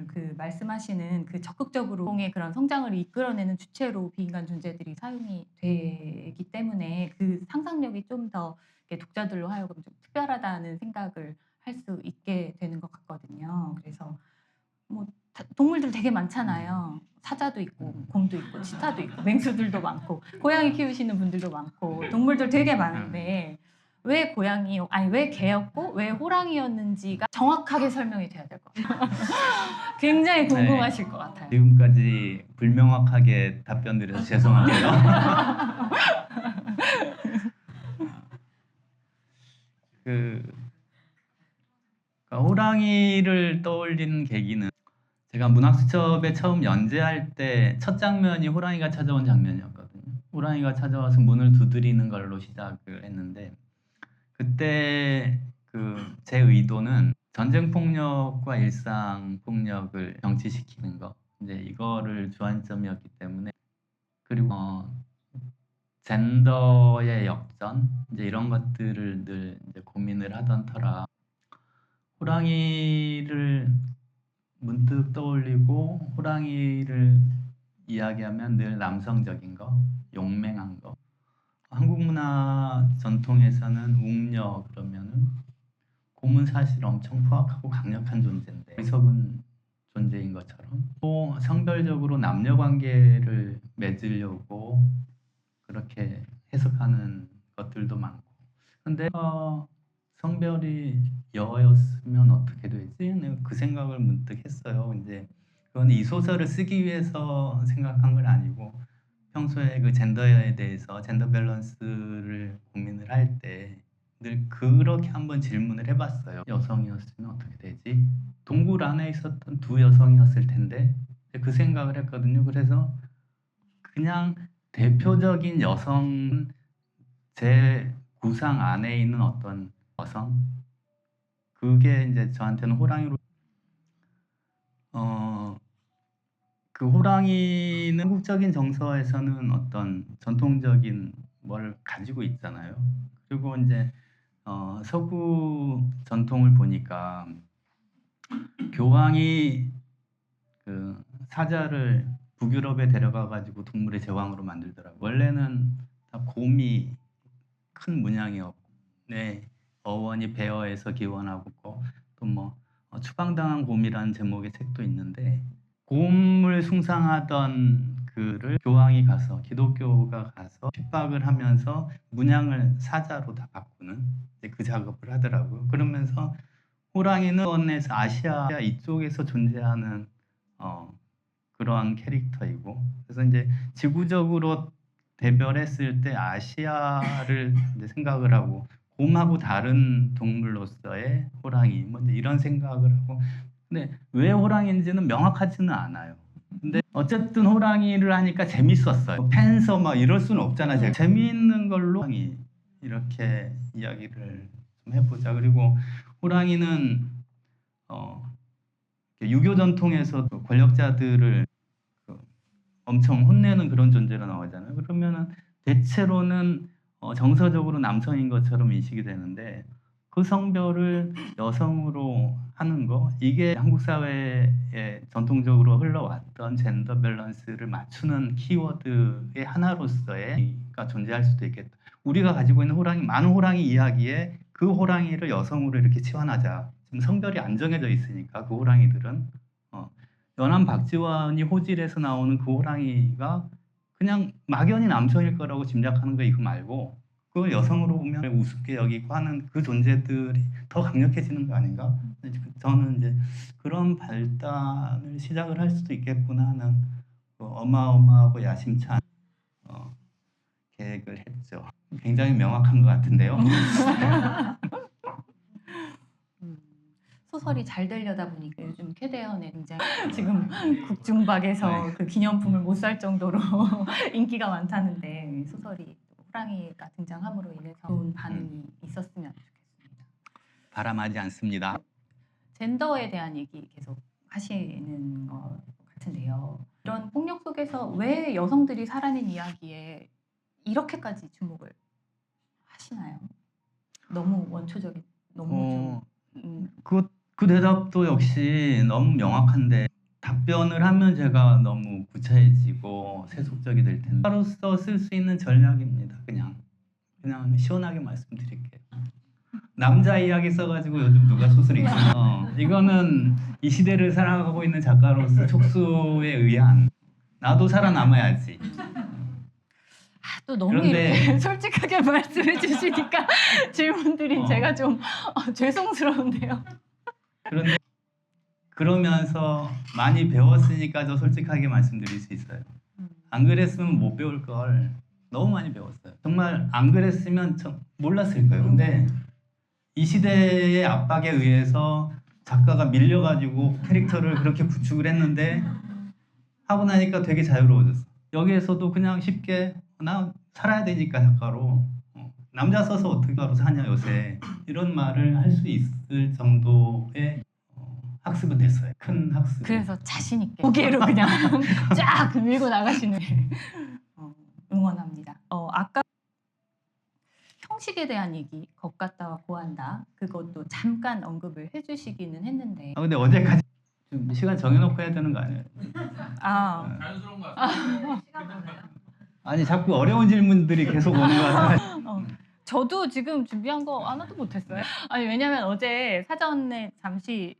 그 말씀하시는 그 적극적으로 공의 그런 성장을 이끌어내는 주체로 비인간 존재들이 사용이 되기 때문에 그 상상력이 좀 더 독자들로 하여금 좀 특별하다는 생각을 할 수 있게 되는 것 같거든요. 그래서 뭐 동물들 되게 많잖아요. 사자도 있고 곰도 있고 치타도 있고 맹수들도 많고 고양이 키우시는 분들도 많고 동물들 되게 많은데 왜 왜 개였고 왜 호랑이였는지가 정확하게 설명이 돼야 될 것 같아요. 굉장히 궁금하실 것 같아요. 지금까지 불명확하게 답변 드려서 죄송하고요. 그러니까 호랑이를 떠올리는 계기는 제가 문학수첩에 처음 연재할 때 첫 장면이 호랑이가 찾아온 장면이었거든요. 호랑이가 찾아와서 문을 두드리는 걸로 시작을 했는데 그때 제 의도는 전쟁 폭력과 일상 폭력을 정치시키는 거 이제 이거를 주안점이었기 때문에 그리고 젠더의 역전 이제 이런 것들을 늘 이제 고민을 하던 터라 호랑이를 문득 떠올리고 호랑이를 이야기하면 늘 남성적인 거, 용맹한 거. 한국 문화 전통에서는 웅녀 그러면은 곰은 사실 엄청 포악하고 강력한 존재인데 어리석은 존재인 것처럼 또 성별적으로 남녀 관계를 맺으려고 그렇게 해석하는 것들도 많고 근데 성별이 여였으면 어떻게 되지? 내가 그 생각을 문득 했어요. 이제 그건 이 소설을 쓰기 위해서 생각한 건 아니고 평소에 그 젠더에 대해서 젠더 밸런스를 고민을 할 때 늘 그렇게 한번 질문을 해봤어요. 여성이었으면 어떻게 되지? 동굴 안에 있었던 두 여성이었을 텐데 그 생각을 했거든요. 그래서 그냥 대표적인 여성 제 구상 안에 있는 어떤 여성 그게 이제 저한테는 호랑이로 그 호랑이는 한국적인 정서에서는 어떤 전통적인 뭘 가지고 있잖아요. 그리고 이제 서구 전통을 보니까 교황이 그 사자를 북유럽에 데려가 가지고 동물의 제왕으로 만들더라고요. 원래는 다 곰이 큰 문양이었고 네, 어원이 베어에서 기원하고 또 뭐 추방당한 곰이라는 제목의 책도 있는데 곰을 숭상하던 그를 교황이 가서 기독교가 가서 핍박을 하면서 문양을 사자로 다 바꾸는 이제 그 작업을 하더라고요. 그러면서 호랑이는 원에서 아시아 이쪽에서 존재하는 그러한 캐릭터이고 그래서 이제 지구적으로 대별했을 때 아시아를 이제 생각을 하고 곰하고 다른 동물로서의 호랑이 뭐 이제 이런 생각을 하고 근데 왜 호랑이인지는 명확하지는 않아요. 근데 어쨌든 호랑이를 하니까 재밌었어요. 팬서 막 이럴 수는 없잖아요. 제가. 재미있는 걸로 호랑이 이렇게 이야기를 좀 해보자. 그리고 호랑이는 유교 전통에서 권력자들을 엄청 혼내는 그런 존재로 나오잖아요. 그러면은 대체로는 정서적으로 남성인 것처럼 인식이 되는데 그 성별을 여성으로 하는 거 이게 한국 사회에 전통적으로 흘러왔던 젠더 밸런스를 맞추는 키워드의 하나로서의가 존재할 수도 있겠다. 우리가 가지고 있는 호랑이 많은 호랑이 이야기에 그 호랑이를 여성으로 이렇게 치환하자. 지금 성별이 안 정해져 있으니까 그 호랑이들은 연안 박지원이 호질에서 나오는 그 호랑이가 그냥 막연히 남성일 거라고 짐작하는 거 이거 말고 그걸 여성으로 보면 우습게 여기고 하는 그 존재들이 더 강력해지는 거 아닌가? 저는 이제 그런 발단을 시작을 할 수도 있겠구나 하는 어마어마하고 야심찬 계획을 했죠. 굉장히 명확한 것 같은데요. 소설이 잘 되려다 보니까 요즘 캐대언에 굉장히 지금 국중박에서 그 기념품을 못 살 정도로 인기가 많다는데 소설이 호랑이가 등장함으로 인해서 좋은 반응이 있었으면 좋겠습니다. 바람하지 않습니다. 젠더에 대한 얘기 계속 하시는 것 같은데요. 이런 폭력 속에서 왜 여성들이 살아낸 이야기에 이렇게까지 주목을 하시나요? 너무 원초적인, 너무 좀 그 대답도 역시 너무 명확한데 답변을 하면 제가 너무 구체해지고 세속적이 될 텐데 하루써 쓸 수 있는 전략입니다. 그냥 시원하게 말씀드릴게요. 남자 이야기 써가지고 요즘 누가 소설을 읽어요. 이거는 이 시대를 살아가고 있는 작가로서 촉수에 의한 나도 살아남아야지. 또 너무 그런데 이렇게 솔직하게 말씀해 주시니까 질문드린 제가 좀 죄송스러운데요. 그런데 그러면서 많이 배웠으니까 저 솔직하게 말씀드릴 수 있어요. 안 그랬으면 못 배울 걸 너무 많이 배웠어요. 정말 안 그랬으면 몰랐을 거예요. 근데 이 시대의 압박에 의해서 작가가 밀려가지고 캐릭터를 그렇게 구축을 했는데 하고 나니까 되게 자유로워졌어. 여기에서도 그냥 쉽게 나 살아야 되니까 작가로 남자 써서 어떻게 바로 사냐 요새 이런 말을 할 수 있을 정도의 학습은 됐어요. 큰 학습. 그래서 자신 있게 고개로 그냥 쫙 밀고 나가시는 응원합니다. 아까 형식에 대한 얘기, 것 같다와 고한다. 그것도 잠깐 언급을 해주시기는 했는데. 근데 어제까지 좀 시간 정해놓고 해야 되는 거 아니에요? 자연스러운 것 같아요. 아니 자꾸 어려운 질문들이 계속 오는 거 같아요. 저도 지금 준비한 거 하나도 못했어요. 아니 왜냐면 어제 사전에 잠시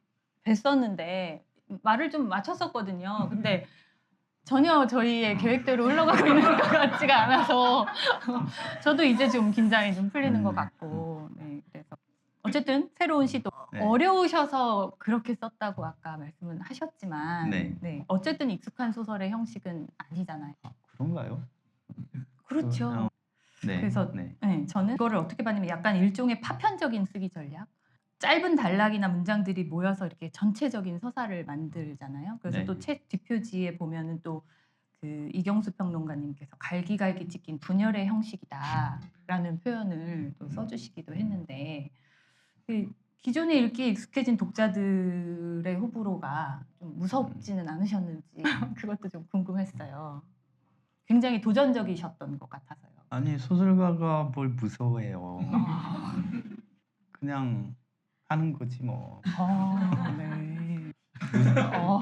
뵀었는데 말을 좀 맞췄었거든요. 근데 전혀 저희의 계획대로 흘러가고 있는 것 같지가 않아서 저도 이제 좀 긴장이 좀 풀리는 것 같고. 네, 그래서 어쨌든 새로운 시도. 네. 어려우셔서 그렇게 썼다고 아까 말씀은 하셨지만 네. 어쨌든 익숙한 소설의 형식은 아니잖아요. 그런가요? 그렇죠. 네. 그래서 네. 네, 저는 그거를 어떻게 봤냐면 약간 일종의 파편적인 쓰기 전략. 짧은 단락이나 문장들이 모여서 이렇게 전체적인 서사를 만들잖아요. 그래서 네. 또 책 뒷표지에 보면은 또 그 이경수 평론가님께서 갈기갈기 찍힌 분열의 형식이다라는 표현을 또 써주시기도 했는데 그 기존에 읽기에 익숙해진 독자들의 호불호가 좀 무섭지는 않으셨는지 그것도 좀 궁금했어요. 굉장히 도전적이셨던 것 같아서요. 아니 소설가가 뭘 무서워해요. 그냥 하는 거지 뭐. 네.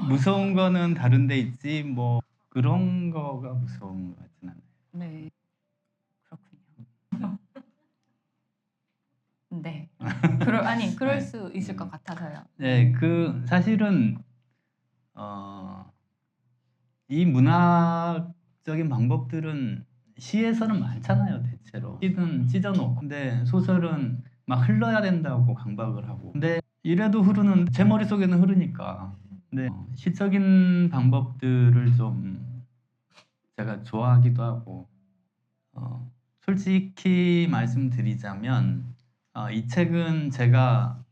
무서운 거는 다른 데 있지 뭐 그런 거가 무서운 것 같진 않아요. 네. 그렇군요. 네. 그럴 네. 수 있을 것 같아서요. 네, 그 사실은 이 문학적인 방법들은 시에서는 많잖아요, 대체로. 시는 찢어놓고. 근데 소설은 막 흘러야 된다고 강박을 하고. 근데 이래도 흐르는 제 머릿속에는 흐르니까. 근데 시적인 방법들을 좀 제가 좋아하기도 하고. 솔직히 말씀드리자면 이 책은 제가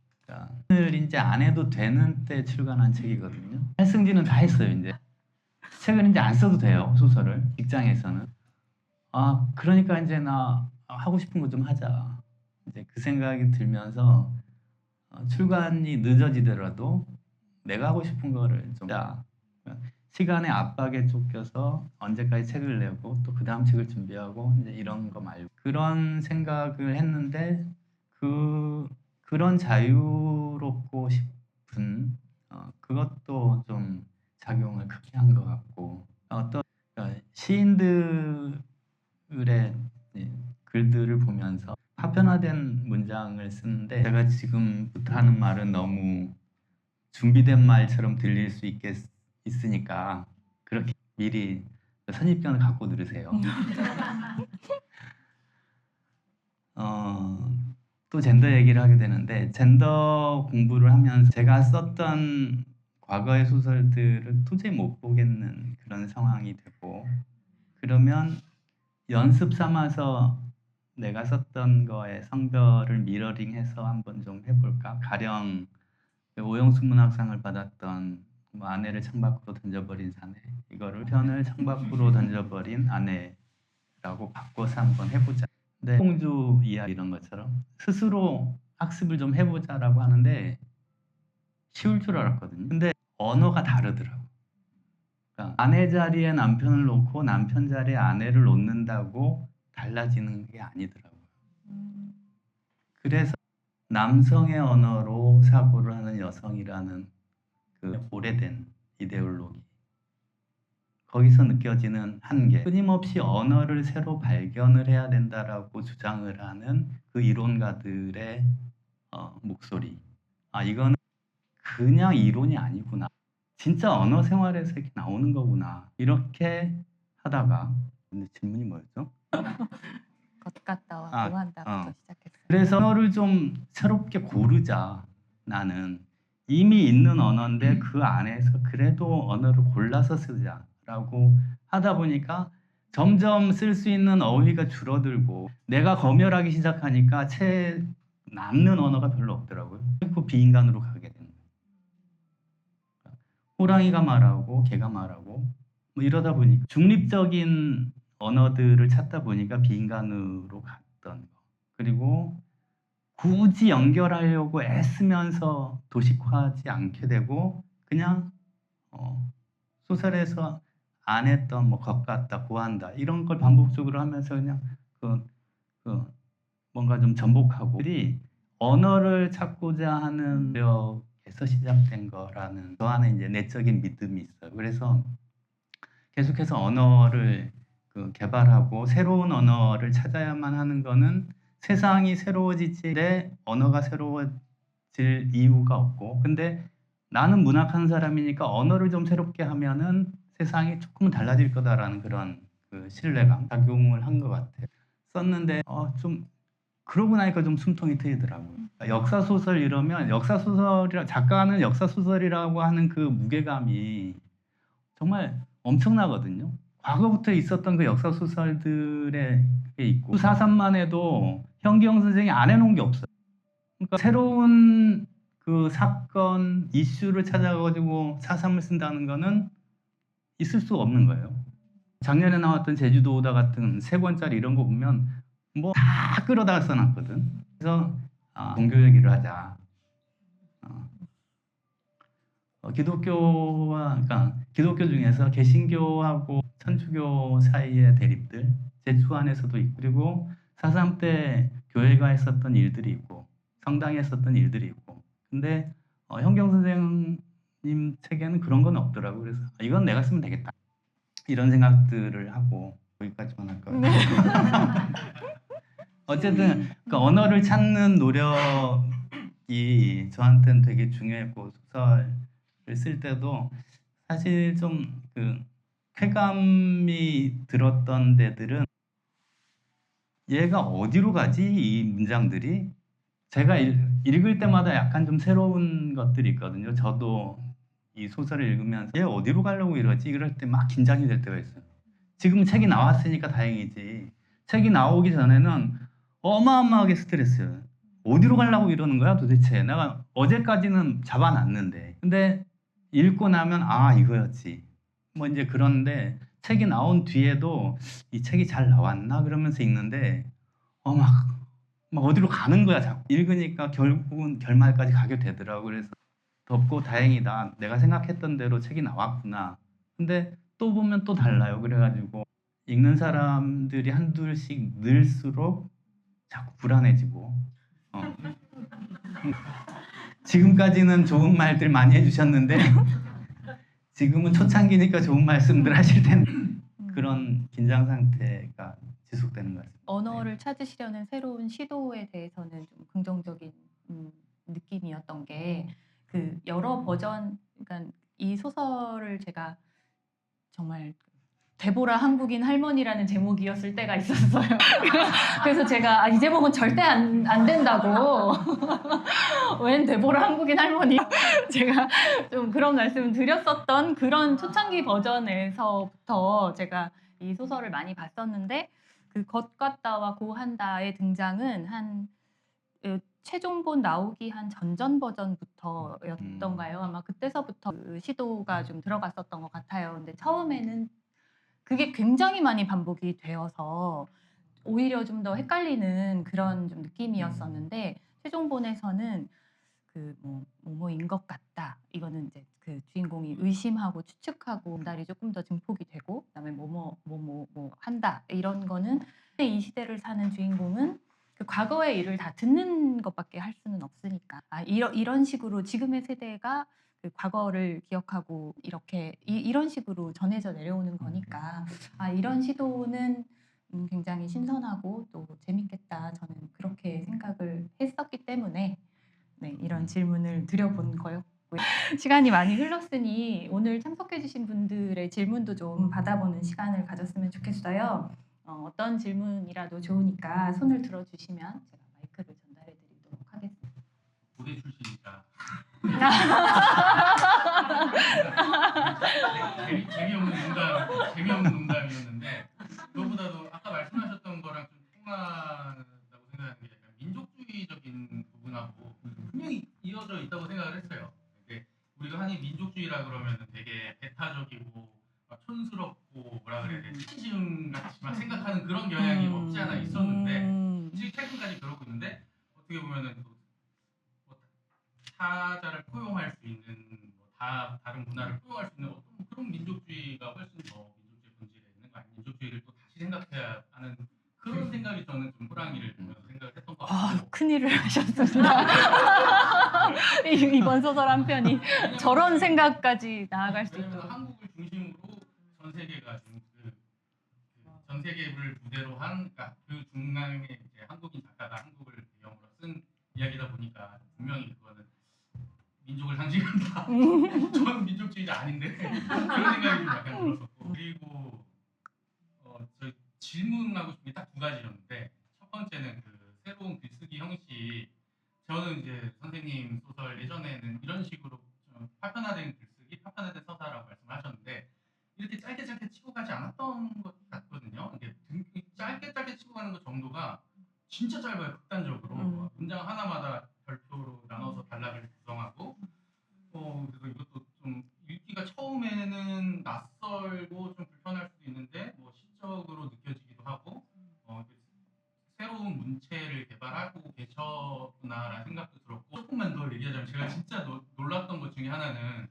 오늘 이제 안 해도 되는 때 출간한 책이거든요. 할승지는 다 했어요, 이제. 책을 이제 안 써도 돼요, 소설을. 직장에서는. 그러니까 이제 나 하고 싶은 거 좀 하자. 이제 그 생각이 들면서 출간이 늦어지더라도 내가 하고 싶은 거를 좀 하자. 시간의 압박에 쫓겨서 언제까지 책을 내고 또 그 다음 책을 준비하고 이제 이런 거 말고 그런 생각을 했는데 그런 자유롭고 싶은 그것도 좀 작용을 크게 한 것 같고 어떤 시인들의 글들을 보면서 파편화된 문장을 쓰는데 제가 지금부터 하는 말은 너무 준비된 말처럼 들릴 수 있으니까 그렇게 미리 선입견을 갖고 들으세요. 또 젠더 얘기를 하게 되는데 젠더 공부를 하면서 제가 썼던 과거의 소설들을 도저히 못 보겠는 그런 상황이 되고 그러면 연습 삼아서 내가 썼던 거에 성별을 미러링해서 한번 좀 해볼까? 가령 오영수 문학상을 받았던 아내를 창밖으로 던져버린 사내 이거를 편을 창밖으로 던져버린 아내라고 바꿔서 한번 해보자. 네, 공주 이야기 이런 것처럼 스스로 학습을 좀 해보자라고 하는데 쉬울 줄 알았거든요. 근데 언어가 다르더라고. 그러니까 아내 자리에 남편을 놓고 남편 자리에 아내를 놓는다고 달라지는 게 아니더라고요. 그래서 남성의 언어로 사고를 하는 여성이라는 그 오래된 이데올로기 거기서 느껴지는 한계 끊임없이 언어를 새로 발견을 해야 된다라고 주장을 하는 그 이론가들의 목소리 이거는 그냥 이론이 아니구나 진짜 언어 생활에서 이렇게 나오는 거구나 이렇게 하다가 근데 질문이 뭐였죠? 것 같다와 고한다부터 시작했어요. 그래서 언어를 좀 새롭게 고르자. 나는 이미 있는 언어인데 그 안에서 그래도 언어를 골라서 쓰자라고 하다 보니까 점점 쓸 수 있는 어휘가 줄어들고 내가 검열하기 시작하니까 남는 언어가 별로 없더라고요. 그 비인간으로 가게 되는 거예요. 호랑이가 말하고 개가 말하고 뭐 이러다 보니까 중립적인 언어들을 찾다 보니까 비인간으로 갔던 거. 그리고 굳이 연결하려고 애쓰면서 도식화하지 않게 되고 그냥 소설에서 안 했던 뭐 것 같다, 고한다 이런 걸 반복적으로 하면서 그냥 그 뭔가 좀 전복하고 언어를 찾고자 하는 노력에서 시작된 거라는 저 안에 이제 내적인 믿음이 있어요. 그래서 계속해서 언어를 개발하고 새로운 언어를 찾아야만 하는 거는 세상이 새로워지지 내 언어가 새로워질 이유가 없고 근데 나는 문학하는 사람이니까 언어를 좀 새롭게 하면은 세상이 조금은 달라질 거다라는 그런 신뢰감 작용을 한 것 같아요. 썼는데 좀 그러고 나니까 좀 숨통이 트이더라고요. 역사 소설 이러면 역사 소설이라 작가는 역사 소설이라고 하는 그 무게감이 정말 엄청나거든요. 과거부터 있었던 그 역사 소설들에 있고 4.3만 해도 현기영 선생이 안 해놓은 게 없어요. 그러니까 새로운 그 사건 이슈를 찾아가지고 4.3을 쓴다는 거는 있을 수 없는 거예요. 작년에 나왔던 제주도 오다 같은 3권짜리 이런 거 보면 뭐 다 끌어다 써놨거든. 그래서 종교 얘기를 하자. 그러니까 기독교 중에서 개신교하고 천주교 사이의 대립들 제주 안에서도 있고 그리고 4.3 때 교회가 했었던 일들이 있고 성당이 했었던 일들이 있고 근데 현경 선생님 책에는 그런 건 없더라고. 그래서 이건 내가 쓰면 되겠다 이런 생각들을 하고 여기까지만 할 거예요. 어쨌든 그 언어를 찾는 노력이 저한테는 되게 중요했고 소설을 쓸 때도 사실 좀 쾌감이 들었던 데들은 얘가 어디로 가지? 이 문장들이 제가 읽을 때마다 약간 좀 새로운 것들이 있거든요. 저도 이 소설을 읽으면서 얘 어디로 가려고 이러지? 이럴 때 막 긴장이 될 때가 있어요. 지금 책이 나왔으니까 다행이지. 책이 나오기 전에는 어마어마하게 스트레스예요. 어디로 가려고 이러는 거야 도대체. 내가 어제까지는 잡아놨는데. 근데 읽고 나면 이거였지. 뭐 이제 그런데 책이 나온 뒤에도 이 책이 잘 나왔나 그러면서 읽는데 막 어디로 가는 거야 자꾸. 읽으니까 결국은 결말까지 가게 되더라고. 그래서 덥고 다행이다. 내가 생각했던 대로 책이 나왔구나. 근데 또 보면 또 달라요. 그래가지고 읽는 사람들이 한둘씩 늘수록 자꾸 불안해지고 지금까지는 좋은 말들 많이 해주셨는데 지금은 초창기니까 좋은 말씀들 하실 텐데 그런 긴장 상태가 지속되는 것 같습니다. 언어를 찾으시려는 새로운 시도에 대해서는 좀 긍정적인 느낌이었던 게 그 여러 버전, 그러니까 이 소설을 제가 정말 데보라 한국인 할머니라는 제목이었을 때가 있었어요. 그래서 제가 이 제목은 절대 안 된다고. 웬 데보라 한국인 할머니? 제가 좀 그런 말씀을 드렸었던 그런 초창기 버전에서부터 제가 이 소설을 많이 봤었는데 그 것 같다와 고한다의 등장은 한 최종본 나오기 한 전전 버전부터였던가요? 아마 그때서부터 그 시도가 좀 들어갔었던 것 같아요. 근데 처음에는 그게 굉장히 많이 반복이 되어서 오히려 좀 더 헷갈리는 그런 좀 느낌이었었는데 최종본에서는 그 뭐뭐인 것 같다. 이거는 이제 그 주인공이 의심하고 추측하고 달이 조금 더 증폭이 되고 그다음에 뭐 한다. 이런 거는 이 시대를 사는 주인공은 그 과거의 일을 다 듣는 것밖에 할 수는 없으니까 이런 식으로 지금의 세대가 그 과거를 기억하고 이렇게 이런 식으로 전해져 내려오는 거니까 이런 시도는 굉장히 신선하고 또 재밌겠다. 저는 그렇게 생각을 했었기 때문에 네, 이런 질문을 드려본 거였고요. 시간이 많이 흘렀으니 오늘 참석해주신 분들의 질문도 좀 받아보는 시간을 가졌으면 좋겠어요. 어떤 질문이라도 좋으니까 손을 들어주시면 제가 마이크를 전달해드리도록 하겠습니다. 고대 출신이니까 재미없는 농담이었는데 그거보다도 아까 말씀하셨던 거랑 좀 통한다고 생각하는 게 약간 민족주의적인 부분하고 분명히 이어져 있다고 생각을 했어요. 우리가 흔히 민족주의라 그러면은 되게 배타적이고 막 촌스럽고 뭐라 그래야 되지? 시즘 같이 막 생각하는 그런 경향이 없지 않아 있었는데 사실 최근까지 그러고 있는데 어떻게 보면은 또 뭐 타자를 포용할 수 있는 뭐 다른 문화를 포용할 수 있는 어떤 그런 민족주의가 훨씬 더 민족주의 본질에 있는 거 아니에요? 민족주의를 또 다시 생각해야 하는 그런 생각이 저는 좀 호랑이를 보면서 생각을 했던 것 아, 같고 큰일을 하셨습니다. 이번 소설 한 편이 저런 생각까지 나아갈 수 왜냐면 있도록. 한국을 중심으로 전 세계가 지금 전 세계를 무대로 한 그러니까 그 중앙에 이제 한국인 작가가 한국을 배경으로 쓴 이야기다 보니까 분명히 그거는 민족을 상징한다. 저는 민족주의자 아닌데 그런 생각이 좀 약간 들었었고 그리고 저 질문하고 싶은 게 딱 두 가지였는데 첫 번째는 그 새로운 글쓰기 형식 저는 이제 선생님 소설 예전에는 이런 식으로 좀 파편화된 글쓰기, 파편화된 서사라고 말씀하셨는데 이렇게 짧게 짧게 치고 가지 않았던 것 같거든요. 이게 짧게 짧게 치고 가는 것 정도가 진짜 짧아요. 극단적으로 문장 하나마다 별표로 나눠서 단락을 구성하고 그래서 이것도 좀 읽기가 처음에는 낯설고 좀 불편할 수도 있는데 뭐 시적으로 느껴지기도 하고 새로운 문체를 개발하고 계셨구나라는 생각도 들었고 조금만 더 얘기하자면 제가 진짜 놀랐던 것 중에 하나는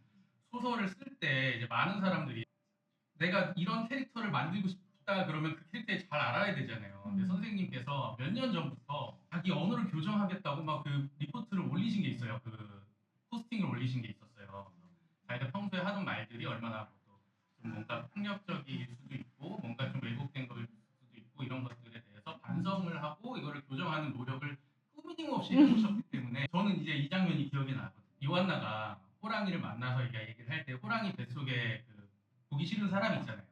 소설을 쓸 때 이제 많은 사람들이 내가 이런 캐릭터를 만들고 싶다 그러면 그 캐릭터에 잘 알아야 되잖아요. 근데 선생님께서 몇 년 전부터 자기 언어를 교정하겠다고 막 그 리포트를 올리신 게 있어요. 그 포스팅을 올리신 게 있었어요. 자기가 평소에 하는 말들이 얼마나 좀 뭔가 폭력적일 수도 있고 뭔가 좀 왜곡된 걸 수도 있고 이런 것들에 대해서 반성을 하고 이거를 교정하는 노력을 끊임없이 해오셨기 때문에 저는 이제 이 장면이 기억이 나거든요. 요한나가 호랑이를 만나서 얘기를 할 때 호랑이 뱃속에 그 보기 싫은 사람이 있잖아요.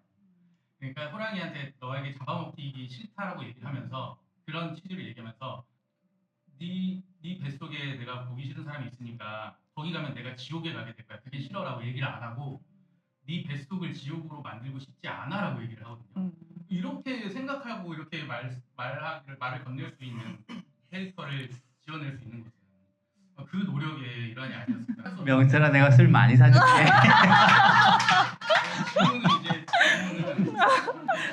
그러니까 호랑이한테 너에게 잡아먹히기 싫다라고 얘기를 하면서 그런 취지를 얘기하면서 네 뱃속에 내가 보기 싫은 사람이 있으니까 거기 가면 내가 지옥에 가게 될 거야. 그게 싫어라고 얘기를 안 하고 네 뱃속을 지옥으로 만들고 싶지 않아라고 얘기를 하거든요. 이렇게 생각하고 이렇게 말을 건넬 수 있는 캐릭터를 지어낼 수 있는 것은 그 노력의 일환이 아니었을까. 명철아, 내가 술 많이 사줄게.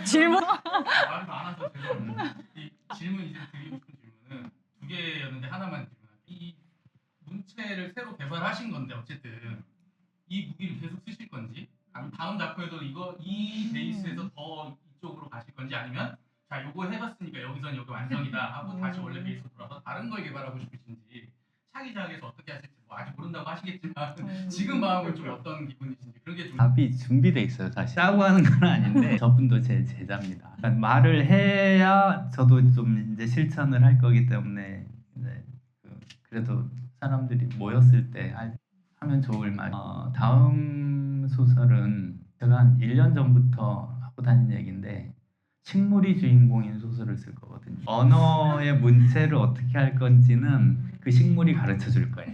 질문? 말이 많아서 죄송합니다. 이 질문 이제 드리고 싶은 질문은 두 개였는데 하나만 질문할게요. 이 문체를 새로 개발하신 건데 어쨌든 이 무기를 계속 쓰실 건지 아니면 다음 작품에도 이 베이스에서 더 이쪽으로 가실 건지 아니면 자 요거 해봤으니까 여기선 여기 완성이다 하고 다시 원래 베이스로 돌아서 다른 걸 개발하고 싶으신지 차기작에서 어떻게 하실지 뭐 아직 모른다고 하시겠지만 지금 마음은 좀 어떤 기분이신지 그런 게 좀 답이 준비돼 있어요. 사실 짜고 하는 건 아닌데 저분도 제 제자입니다. 그러니까 말을 해야 저도 좀 이제 실천을 할 거기 때문에 이제 그래도 사람들이 모였을 때 하면 좋을 말. 다음 소설은 제가 한 1년 전부터 하고 다니는 얘기인데 식물이 주인공인 소설을 쓸 거거든요. 언어의 문체를 어떻게 할 건지는 그 식물이 가르쳐 줄 거예요.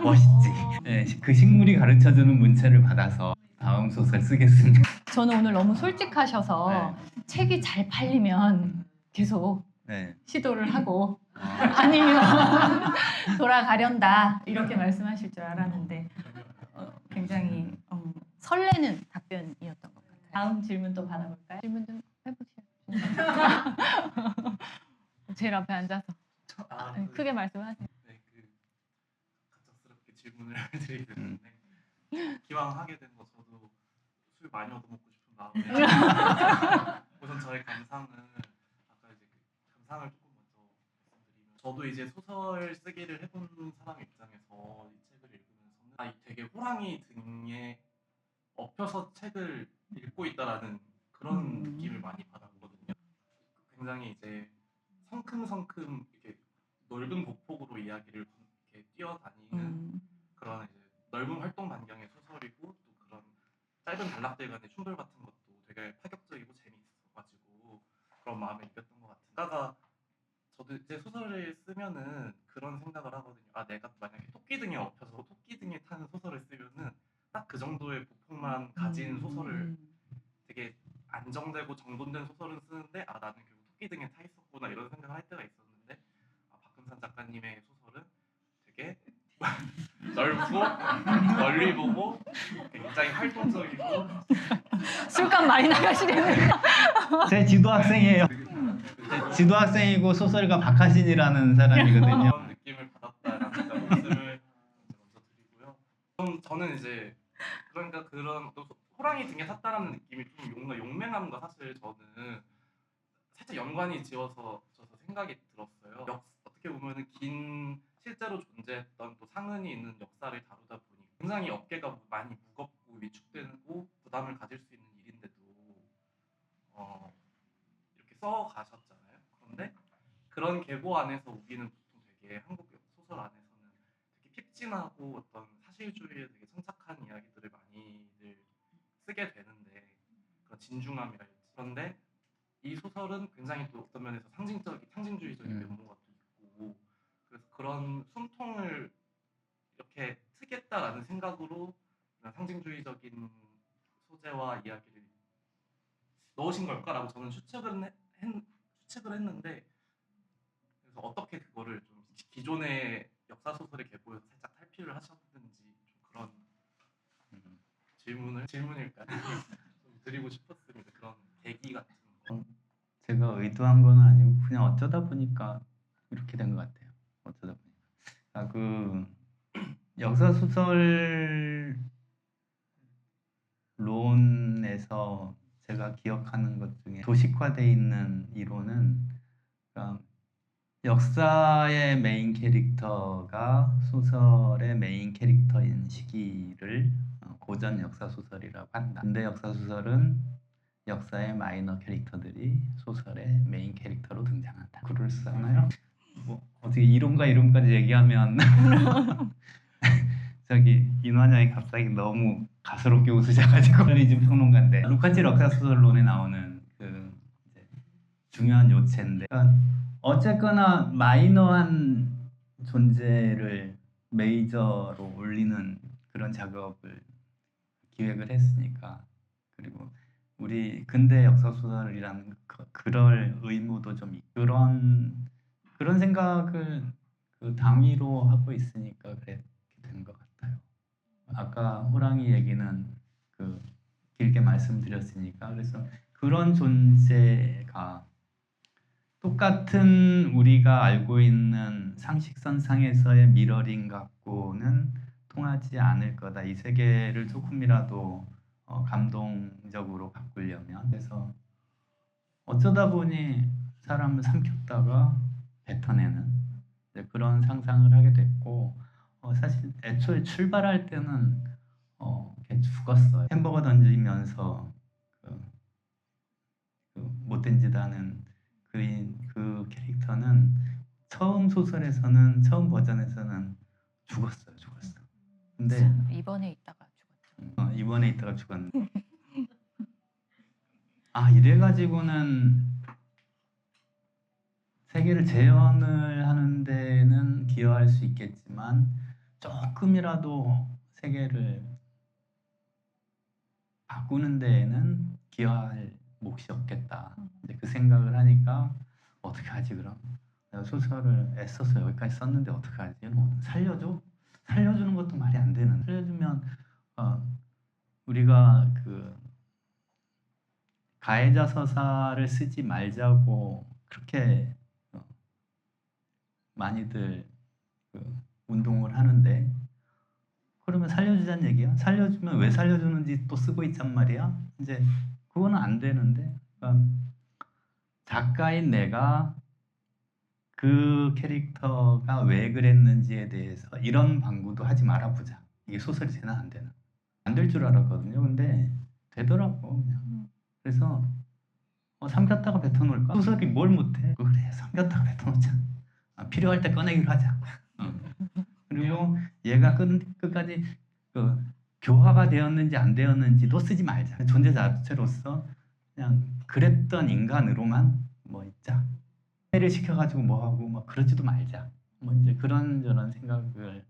멋있지? 네, 그 식물이 가르쳐 주는 문체를 받아서 다음 소설 쓰겠습니다. 저는 오늘 너무 솔직하셔서 책이 잘 팔리면 계속 네. 시도를 하고 아니면 돌아가련다 이렇게 말씀하실 줄 알았는데 굉장히 설레는 답변이었던 것 같아요. 다음 질문 또 받아볼까요? 질문 좀 해보시죠. 제일 앞에 앉아서 크게 말씀하세요. 네, 갑작스럽게 질문을 드리게 됐는데 기왕 하게 된 거 저도 술 많이 얻어먹고 싶은 마음에 우선 저의 감상은 아까 이제 감상을 조금 먼저 말씀드리면 저도 이제 소설 쓰기를 해본 사람 입장에서 이 책을 읽으면서는 되게 호랑이 등에 엎혀서 책을 읽고 있다라는 그런 느낌을 많이 받았거든요. 굉장히 이제 성큼성큼 이렇게 넓은 보폭으로 이야기를 이렇게 뛰어다니는 그런 이제 넓은 활동 반경의 소설이고 또 그런 짧은 단락들 간의 충돌 같은 것도 되게 파격적이고 재미있어가지고 그런 마음을 느꼈던 것 같다가 저도 이제 소설을 쓰면은 그런 생각을 하거든요. 내가 만약에 토끼 등에 엎혀서 토끼 등에 타는 소설을 쓰면은 딱 그 정도의 보폭만 가진 소설을 되게 안정되고 정돈된 소설은 쓰는데 나는 결국 토끼 등에 타 있었구나 이런 생각을 할 때가 있었는데 박금산 작가님의 소설은 되게 넓고 멀리 보고 굉장히 활동적이고 술값 많이 나가시겠네요. 제 지도학생이에요. 지도학생이고 소설가 박하신이라는 사람이거든요. 그런 느낌을 받았다라는 말씀을 먼저 드리고요. 저는 이제 그러니까 그런 또 호랑이 등에 탔다라는 느낌이 좀 용맹함과 사실 저는 살짝 연관이 지어서 생각이 들었어요. 어떻게 보면은 긴 실제로 존재했던 또 상흔이 있는 역사를 다루다 보니 굉장히 어깨가 많이 무겁고 위축되고 부담을 가질 수 있는 일인데도 이렇게 써 가셨잖아요. 그런데 그런 계보 안에서 우리는 보통 되게 한국 소설 안에서는 되게 픽진하고 어떤 사실주의에 되게 천착한 이야기들을 많이들 쓰게 되는데 그런 진중함이랄지 그런데 이 소설은 굉장히 또 어떤 면에서 상징주의적인 면모가 또 있고 그래서 그런 숨통을 이렇게 트겠다라는 생각으로 그런 상징주의적인 소재와 이야기를 넣으신 걸까라고 저는 추측을 했는데 그래서 어떻게 그거를 좀 기존의 역사 소설의 계보에서 살짝 탈피를 하셨는지 좀 그런 질문일까요? 좀 드리고 싶었습니다. 그런 계기 같은 거. 제가 의도한 건 아니고 그냥 어쩌다 보니까 이렇게 된 것 같아요. 어쩌다 보니까 그 역사 소설론에서 제가 기억하는 것 중에 도식화되어 있는 이론은 그러니까 역사의 메인 캐릭터가 소설의 메인 캐릭터인 시기를 고전 역사 소설이라고 한다. 근대 역사 소설은 역사의 마이너 캐릭터들이 소설의 메인 캐릭터로 등장한다. 그럴싸나요? 뭐 어떻게 이론과 이론까지 얘기하면 저기 인환영이 갑자기 너무 가스롭게 웃으셔가지고 리즘 평론가인데 루카치 역사 소설론에 나오는 그 이제 중요한 요체인데 그러니까 어쨌거나 마이너한 존재를 메이저로 올리는 그런 작업을 기획을 했으니까 그리고 우리 근대 역사 소설이라는 그럴 의무도 좀 있고 그런 생각을 그 당위로 하고 있으니까 그렇게 된 것 같아요. 아까 호랑이 얘기는 그 길게 말씀드렸으니까 그래서 그런 존재가 똑같은 우리가 알고 있는 상식선상에서의 미러링 갖고는 통하지 않을 거다. 이 세계를 조금이라도 감동적으로 바꾸려면 그래서 어쩌다 보니 사람을 삼켰다가 뱉어내는 그런 상상을 하게 됐고 사실 애초에 출발할 때는 걔 죽었어요. 햄버거 던지면서 그 못된 짓 하는 그 캐릭터는 처음 소설에서는 처음 버전에서는 죽었어요. 근데 이번에 있다가 죽었죠. 이번에 있다가 죽었는데 이래가지고는 세계를 재현을 하는 데는 기여할 수 있겠지만 조금이라도 세계를 바꾸는 데에는 기여할 몫이 없겠다. 이제 그 생각을 하니까 어떻게 하지 그럼? 내가 소설을 애써서 여기까지 썼는데 어떻게 하지? 살려줘? 살려주는 것도 말이 안 되는. 살려주면 우리가 그 가해자 서사를 쓰지 말자고 그렇게 많이들 운동을 하는데 그러면 살려주자는 얘기야? 살려주면 왜 살려주는지 또 쓰고 있단 말이야? 이제 그거는 안 되는데 작가인 내가 그 캐릭터가 왜 그랬는지에 대해서 이런 방구도 하지 말아보자. 이게 소설이 되나 안 되나? 안 될 줄 알았거든요. 근데 되더라고 그냥. 그래서 삼켰다가 뱉어놓을까? 소설이 뭘 못해? 그래 삼켰다가 뱉어놓자. 필요할 때 꺼내기로 하자. 그리고 얘가 끝까지 교화가 되었는지 안 되었는지도 쓰지 말자. 존재 자체로서 그냥 그랬던 인간으로만 있자. 해를 시켜가지고 하고 그러지도 말자. 이제 그런저런 생각을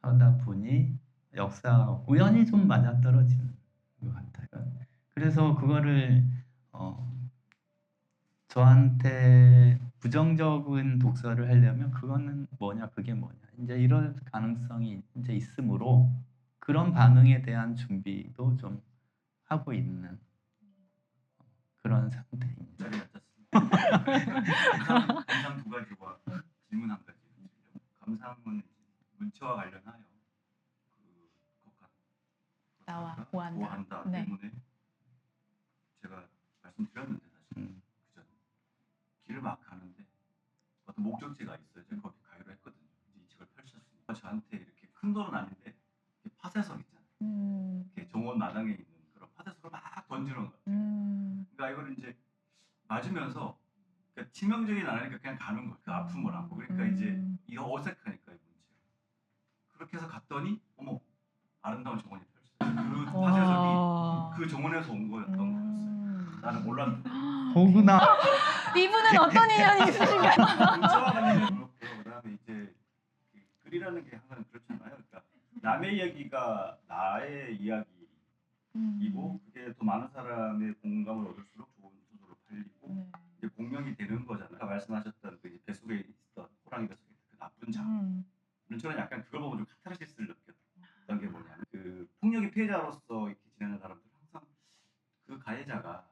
하다 보니 역사 우연히 좀 맞아떨어지는 것 같아요. 그래서 그거를 저한테 부정적인 독서를 하려면 그거는 뭐냐 그게 뭐냐 이제 이런 가능성이 이제 있으므로 그런 반응에 대한 준비도 좀 하고 있는 그런 상태입니다. 자리 같았습니다. 감상 두 가지와 질문 한 가지. 감상은 문체와 관련하여 그것과 나와 보한다. 보한다 네. 때문에 제가 말씀드렸는데 사실 그전 길을 막 가는데 어떤 목적지가 있어요. 제가 거기 가기로 했거든요. 이제 이 책을 펼쳤으니까 저한테 이렇게 큰 돌은 아닌데 이렇게 파쇄석 있잖아요. 이렇게 정원 마당에 있는 그런 파쇄석을 막 던지는 거 같아요. 그러니까 이걸 이제 맞으면서 그러니까 치명적인 안 하니까 그냥 가는 거예요. 그 아픔을 안고. 그러니까 이제 이거 어색하니까 이 문제. 그렇게 해서 갔더니 어머 아름다운 정원이 펼쳐졌어요. 그 파쇄석이 그 정원에서 온 거였던 거였어요. 나는 몰랐는데. 호구나 이분은 어떤 인연이 있으신가요? 문체와 관련된 그렇고 그다음에 이제 그 글이라는 게 항상 그렇잖아요. 그러니까 남의 이야기가 나의 이야기이고 그게 더 많은 사람의 공감을 얻을수록 좋은 소설로 팔리고 이제 공명이 되는 거잖아요. 아까 말씀하셨던 그 배 속에 있던 호랑이 배 속에 그 나쁜 장. 저는 약간 그걸 보면 좀 카타르시스를 느꼈던 게 뭐냐면 그 폭력의 피해자로서 이렇게 지내는 사람들 항상 그 가해자가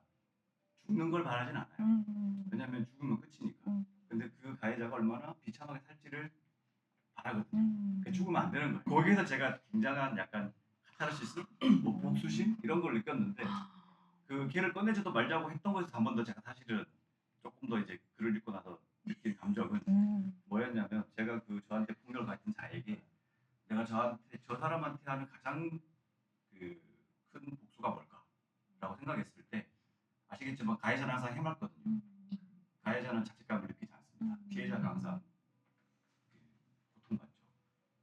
죽는 걸 바라진 않아요. 왜냐하면 죽으면 끝이니까. 근데 그 가해자가 얼마나 비참하게 살지를 바라거든요. 그 죽으면 안 되는 거예요. 거기에서 제가 굉장한 약간 카타르시스, 뭐 복수심 이런 걸 느꼈는데 그 걔를 꺼내지도 말자고 했던 것에서 한 번 더 제가 사실은 조금 더 이제 글을 읽고 나서 느낀 감정은 뭐였냐면 제가 그 저한테 폭력을 가진 자에게 내가 저 사람한테 하는 가장 그 큰 복수가 뭘까라고 생각했을 때 아시겠지만 가해자는 항상 해맑거든요. 가해자는 자책감을 느끼지 않습니다. 피해자가 항상 고통받죠.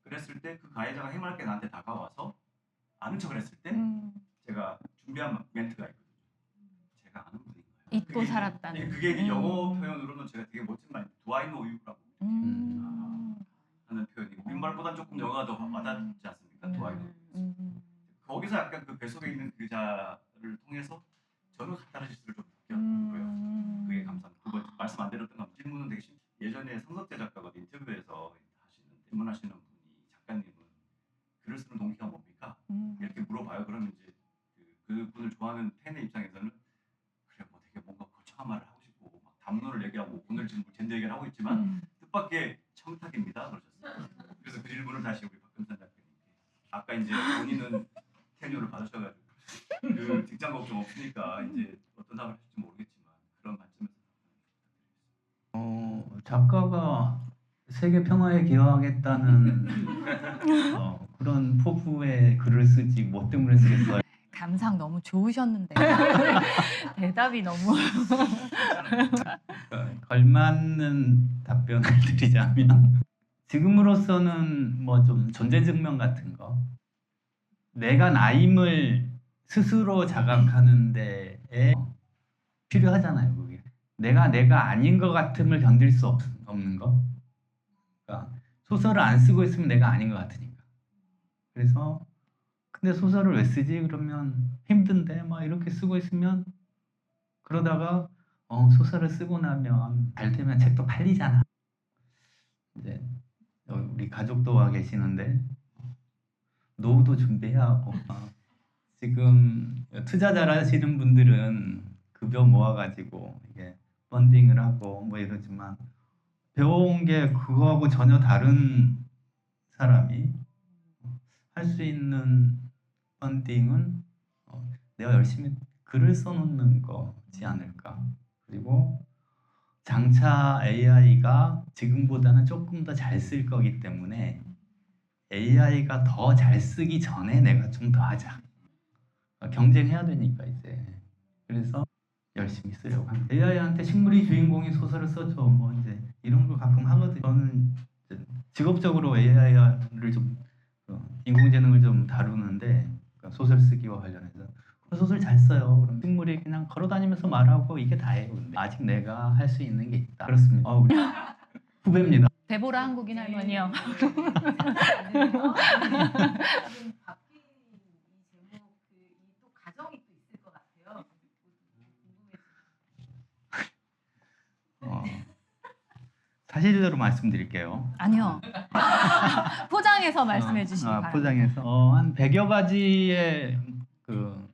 그랬을 때 그 가해자가 해맑게 나한테 다가와서 아는 척을 했을 때 제가 준비한 멘트가 있거든요. 제가 아는 분인가요? 잊고 그게 살았다는. 그게 이제 영어 표현으로는 제가 되게 멋진 말 Do I know you라고 하는 표현이 우리말보다 조금 영어가 더 와닿지 않습니까? Do I know you. 거기서 약간 그 배 속에 있는 그자를 통해서 저는 카타르시스를 좀 느꼈고요. 그게 감사합니다. 두 번째 말씀 안 드렸던 감사. 질문은 되게 예전에 성석재 작가가 인터뷰에서 질문하시는 분이 작가님은 글을 쓰는 동기가 뭡니까? 이렇게 물어봐요. 그러면 이제 그분을 좋아하는 팬의 입장에서는 그래 뭐 되게 뭔가 거창한 말을 하고 싶고 막 담론을 얘기하고 오늘 지금 젠더 얘기를 하고 있지만 뜻밖의 청탁입니다. 그러셨어요. 그래서 그 질문을 다시 우리 박금산 작가님께 아까 이제 본인은 테뉴를 받으셔가지고 그 직장 걱정 없으니까 이제 어떤 답을 할지 모르겠지만 그런 관점에서 작가가 세계 평화에 기여하겠다는 그런 포부의 글을 쓰지 뭐 때문에 쓰겠어요. 감상 너무 좋으셨는데 대답이 너무 걸맞는 답변을 드리자면 지금으로서는 뭐 좀 존재 증명 같은 거 내가 나임을 스스로 자각하는 데에 필요하잖아요. 그게 내가 아닌 것 같음을 견딜 수 없는 거. 그러니까 소설을 안 쓰고 있으면 내가 아닌 것 같으니까. 그래서 근데 소설을 왜 쓰지? 그러면 힘든데 막 이렇게 쓰고 있으면 그러다가 소설을 쓰고 나면 잘 되면 책도 팔리잖아. 이제 우리 가족도 와 계시는데 노후도 준비해야 하고 지금 투자잘 하시는 분들은 급여 모아가지고 이게 펀딩을 하고 뭐 이러지만 배워온 게 그거하고 전혀 다른 사람이 할 수 있는 펀딩은 내가 열심히 글을 써놓는 거지 않을까. 그리고 장차 AI가 지금보다는 조금 더 잘 쓸 거기 때문에 AI가 더 잘 쓰기 전에 내가 좀 더 하자. 경쟁해야 되니까 이제. 그래서 열심히 쓰려고 합니다. AI한테 식물이 주인공인 소설을 써줘. 뭐 이제 이런 걸 가끔 하거든요. 저는 직업적으로 AI를 좀 인공지능을 좀 다루는데 소설 쓰기와 관련해서 소설 잘 써요. 그럼 식물이 그냥 걸어다니면서 말하고 이게 다예요. 근데 아직 내가 할 수 있는 게 있다. 그렇습니다. 우리 후배입니다. 데보라 한국인 할머니요. 지금 바뀐 이 제목 또 가정이 또 있을 것 같아요. 궁금해서. 사실대로 말씀드릴게요. 아니요. 포장해서 말씀해 주시기 바랍니다. 포장해서 한 100여 가지의 그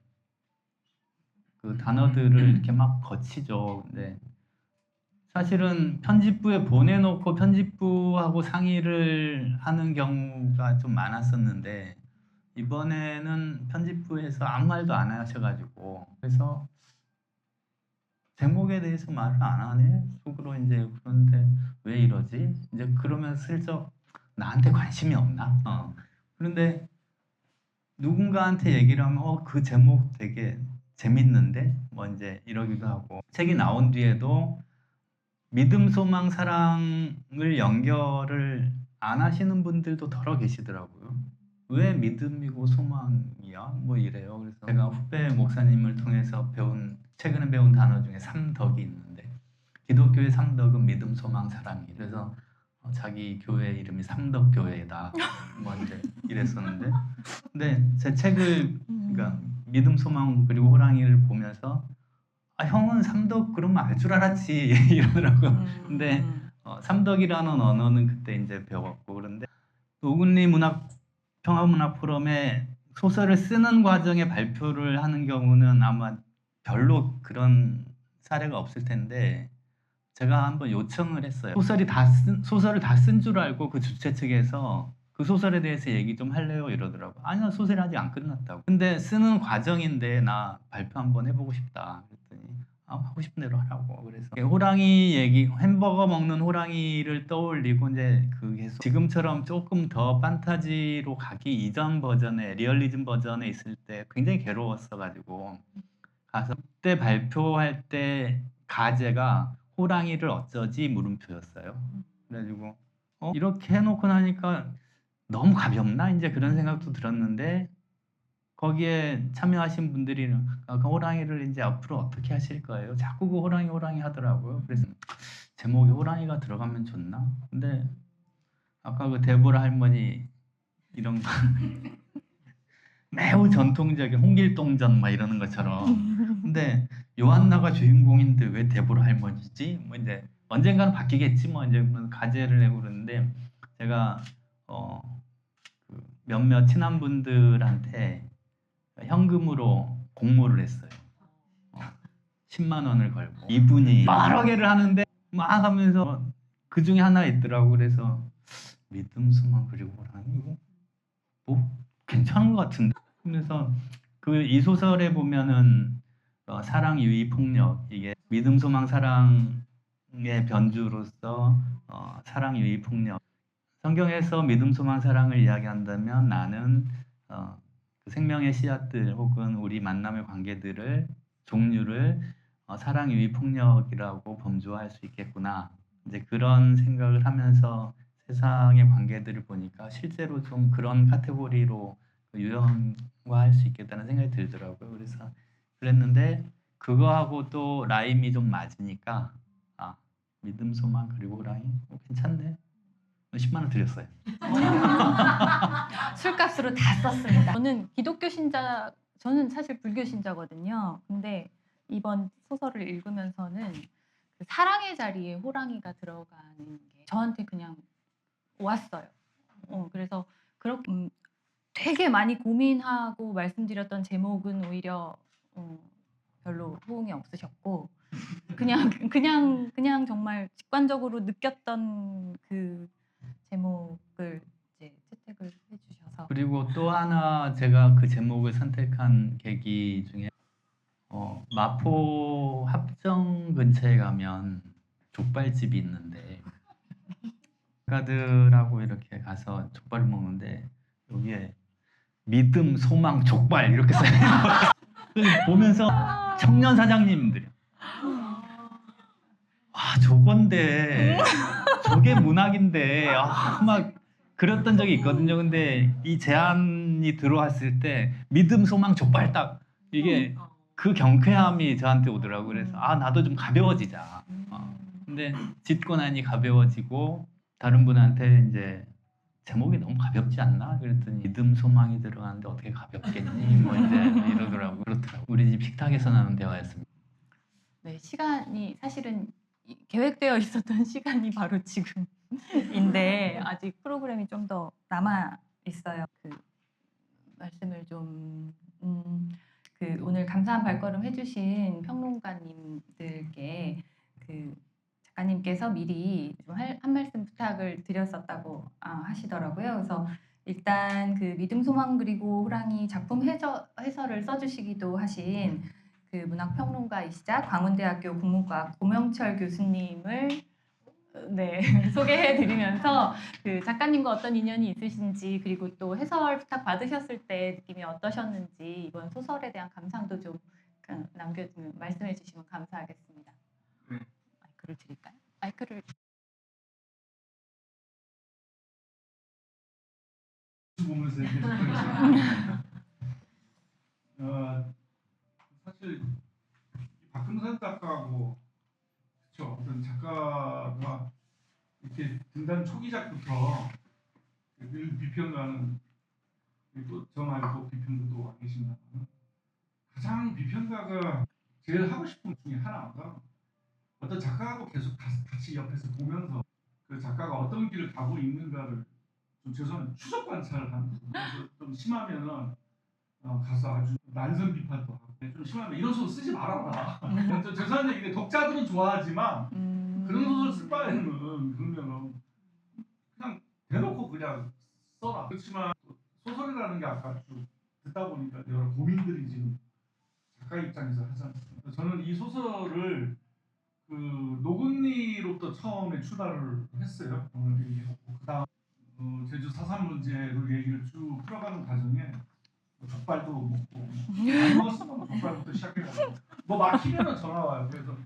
단어들을 이렇게 막 거치죠. 근데 사실은 편집부에 보내놓고 편집부하고 상의를 하는 경우가 좀 많았었는데 이번에는 편집부에서 아무 말도 안 하셔가지고 그래서 제목에 대해서 말을 안 하네 속으로 이제 그런데 왜 이러지? 이제 그러면 슬쩍 나한테 관심이 없나? 그런데 누군가한테 얘기를 하면 그 제목 되게 재밌는데 뭐 이제 이러기도 하고 책이 나온 뒤에도 믿음, 소망, 사랑을 연결을 안 하시는 분들도 더러 계시더라고요. 왜 믿음이고 소망이야? 뭐 이래요. 그래서 제가 후배 목사님을 통해서 최근에 배운 단어 중에 3덕이 있는데 기독교의 3덕은 믿음, 소망, 사랑이. 그래서 자기 교회 이름이 삼덕교회다. 뭐 이제 이랬었는데 근데 제 책을 그러니까 믿음, 소망 그리고 호랑이를 보면서 형은 삼덕 그러면 알 줄 알았지 이러더라고. 근데 삼덕이라는 언어는 그때 이제 배웠고 그런데 오근리 평화문학 포럼에 소설을 쓰는 과정에 발표를 하는 경우는 아마 별로 그런 사례가 없을 텐데 제가 한번 요청을 했어요. 소설을 다 쓴 줄 알고 그 주최 측에서 그 소설에 대해서 얘기 좀 할래요 이러더라고. 아니요 소설이 아직 안 끝났다고. 근데 쓰는 과정인데 나 발표 한번 해보고 싶다 그랬더니 하고 싶은 대로 하라고. 그래서 호랑이 얘기 햄버거 먹는 호랑이를 떠올리고 이제 그게 지금처럼 조금 더 판타지로 가기 이전 버전에 리얼리즘 버전에 있을 때 굉장히 괴로웠어가지고 가서 그때 발표할 때 가제가 호랑이를 어쩌지 물음표였어요. 그래가지고 이렇게 해놓고 나니까 너무 가볍나 이제 그런 생각도 들었는데 거기에 참여하신 분들이 그 호랑이를 이제 앞으로 어떻게 하실 거예요? 자꾸 그 호랑이 하더라고요. 그래서 제목에 호랑이가 들어가면 좋나? 근데 아까 그 데보라 할머니 이런 거 매우 전통적인 홍길동전 막 이러는 것처럼 근데 요한나가 주인공인데 왜 데보라 할머니지? 뭐 이제 언젠가는 바뀌겠지 뭐 이제 가제를 내고 그러는데 제가 그 몇몇 친한 분들한테 현금으로 공모를 했어요. 10만 원을 걸고 이분이 여러 개를 하는데 막 하면서 그 중에 하나 있더라고. 그래서 믿음, 소망 그리고 호랑이 이거 뭐 괜찮은 것 같은데. 그래서 이 소설에 보면은 사랑, 유의, 폭력 이게 믿음, 소망, 사랑의 변주로서 사랑, 유의, 폭력. 성경에서 믿음, 소망, 사랑을 이야기한다면 나는 그 생명의 씨앗들 혹은 우리 만남의 관계들을 종류를 사랑, 유의, 폭력이라고 범주화할 수 있겠구나. 이제 그런 생각을 하면서 세상의 관계들을 보니까 실제로 좀 그런 카테고리로 유형화할 수 있겠다는 생각이 들더라고요. 그래서 그랬는데 그거하고 또 라임이 좀 맞으니까 믿음, 소망 그리고 호랑이 괜찮네. 10만 원 드렸어요. 술값으로 다 썼습니다. 저는 기독교 신자, 저는 사실 불교 신자거든요. 근데 이번 소설을 읽으면서는 그 사랑의 자리에 호랑이가 들어가는 게 저한테 그냥 왔어요. 그래서 그렇게 되게 많이 고민하고 말씀드렸던 제목은 오히려 별로 호응이 없으셨고 그냥 정말 직관적으로 느꼈던 그 제목을 이제 채택을 해주셔서 그리고 또 하나 제가 그 제목을 선택한 계기 중에 마포 합정 근처에 가면 족발집이 있는데 작가들하고 이렇게 가서 족발을 먹는데 여기에 믿음, 소망, 족발 이렇게 써있는 거예요. 보면서 청년 사장님들이 저건데 저게 문학인데 막 그랬던 적이 있거든요. 근데 이 제안이 들어왔을 때 믿음, 소망, 족발 딱 이게 그 경쾌함이 저한테 오더라고요. 그래서 나도 좀 가벼워지자. 근데 짓고 나니 가벼워지고 다른 분한테 이제 제목이 너무 가볍지 않나? 그랬더니 믿음, 소망이 들어가는데 어떻게 가볍겠니? 뭐 이제 이러더라고요. 그렇더라고요. 우리 집 식탁에서 나눈 대화였습니다. 네, 시간이 사실은 계획되어 있었던 시간이 바로 지금인데 아직 프로그램이 좀 더 남아 있어요. 그 말씀을 좀 그 오늘 감사한 발걸음 해주신 평론가님들께 그 작가님께서 미리 좀 한 말씀 부탁을 드렸었다고 하시더라고요. 그래서 일단 그 믿음, 소망 그리고 호랑이 작품 해설을 써주시기도 하신 그 문학평론가이시자 광운대학교 국문과학 고명철 교수님을 네, 소개해드리면서 그 작가님과 어떤 인연이 있으신지 그리고 또 해설 부탁 받으셨을 때 느낌이 어떠셨는지 이번 소설에 대한 감상도 좀 말씀해 주시면 감사하겠습니다. 네. 마이크를 드릴까요? 마이크를 보면서 얘기를 사실 박금산 작가하고 그렇죠. 어떤 작가가 이렇게 등단 초기작부터 늘 비평가는 또 저 말고 비평가도 와 계십니다만 가장 비평가가 제일 하고 싶은 것 중에 하나가 어떤 작가하고 계속 같이 옆에서 보면서 그 작가가 어떤 길을 가고 있는가를 좀 죄송한 추적 관찰을 하는 거죠. 그래서 좀 심하면은 가서 아주 난선 비판도 하고 좀 심하면 이런 소설 쓰지 말아라. 좀 죄송한 얘기인데 독자들은 좋아하지만 그런 소설 쓸 바에는 그러면은 그냥 대놓고 그냥 써라. 그렇지만 소설이라는 게 아까 쭉 듣다 보니까 여러 고민들이 지금 작가 입장에서 하지 않습니까? 저는 이 소설을 그 노근리로부터 처음에 출발을 했어요. 오늘 얘기하고 그다음 제주 4.3 문제로 얘기를 쭉 풀어가는 과정에 족발도 먹고 안 먹었으면 뭐 족발부터 시작해가지고 뭐 막히면은 전화 와요. 그래서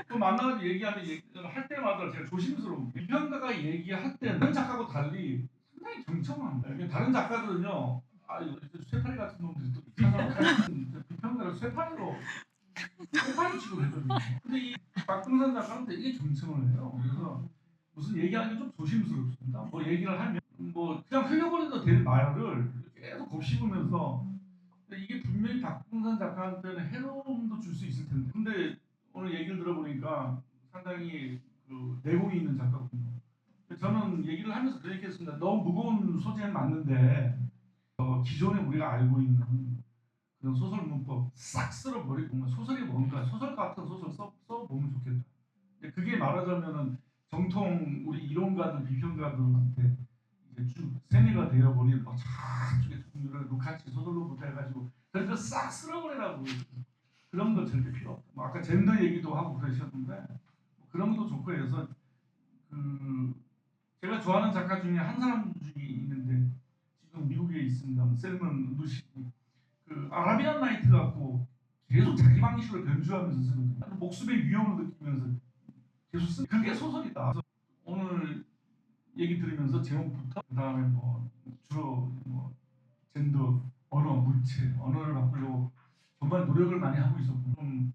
또 만나서 얘기하는 얘기를 할 때마다 제가 조심스러운 게 비평가가 얘기할 때는 다른 작가하고 달리 상당히 경청합니다. 다른 작가들은요 이거 쇠파리 같은 놈들이 또 비평가를 쇠파리로 취급해줘요. 근데 이 박금산 작가는 되게 경청을 해요. 그래서 무슨 얘기하는 게 좀 조심스럽습니다. 뭐 얘기를 하면 뭐 그냥 흘려버려도 되는 말을 계속 곱씹으면서 이게 분명히 박금산 작가한테는 해로움도 줄 수 있을 텐데 근데 오늘 얘기를 들어보니까 상당히 그 내공이 있는 작가군요. 저는 얘기를 하면서 그렇게 얘기했습니다. 너무 무거운 소재는 맞는데 기존에 우리가 알고 있는 그런 소설 문법 싹 쓸어버리고 소설이 뭔가 소설 같은 소설 써보면 좋겠다. 근데 그게 말하자면은 정통 우리 이론가들 비평가들한테 이제 쭉 세뇌가 되어버린 저쪽에 종류를 루카치 소설로부터 해가지고 그래서 싹 쓸어버리라고 그런 거 절대 필요 없다. 뭐 아까 젠더 얘기도 하고 그러셨는데 뭐 그런 것도 좋고 해서 그 제가 좋아하는 작가 중에 한 사람 중에 있는데 지금 미국에 있습니다. 셀먼 루시 그 아라비안 나이트 갖고 계속 자기 방식으로 변주하면서 쓰거든요. 목숨의 위험을 느끼면서 계속 쓰는 그게 소설이다. 그래서 오늘 얘기 들으면서 제목부터 그다음에 뭐 주로 뭐 젠더, 언어, 물체, 언어를 바꾸려고 정말 노력을 많이 하고 있었고 좀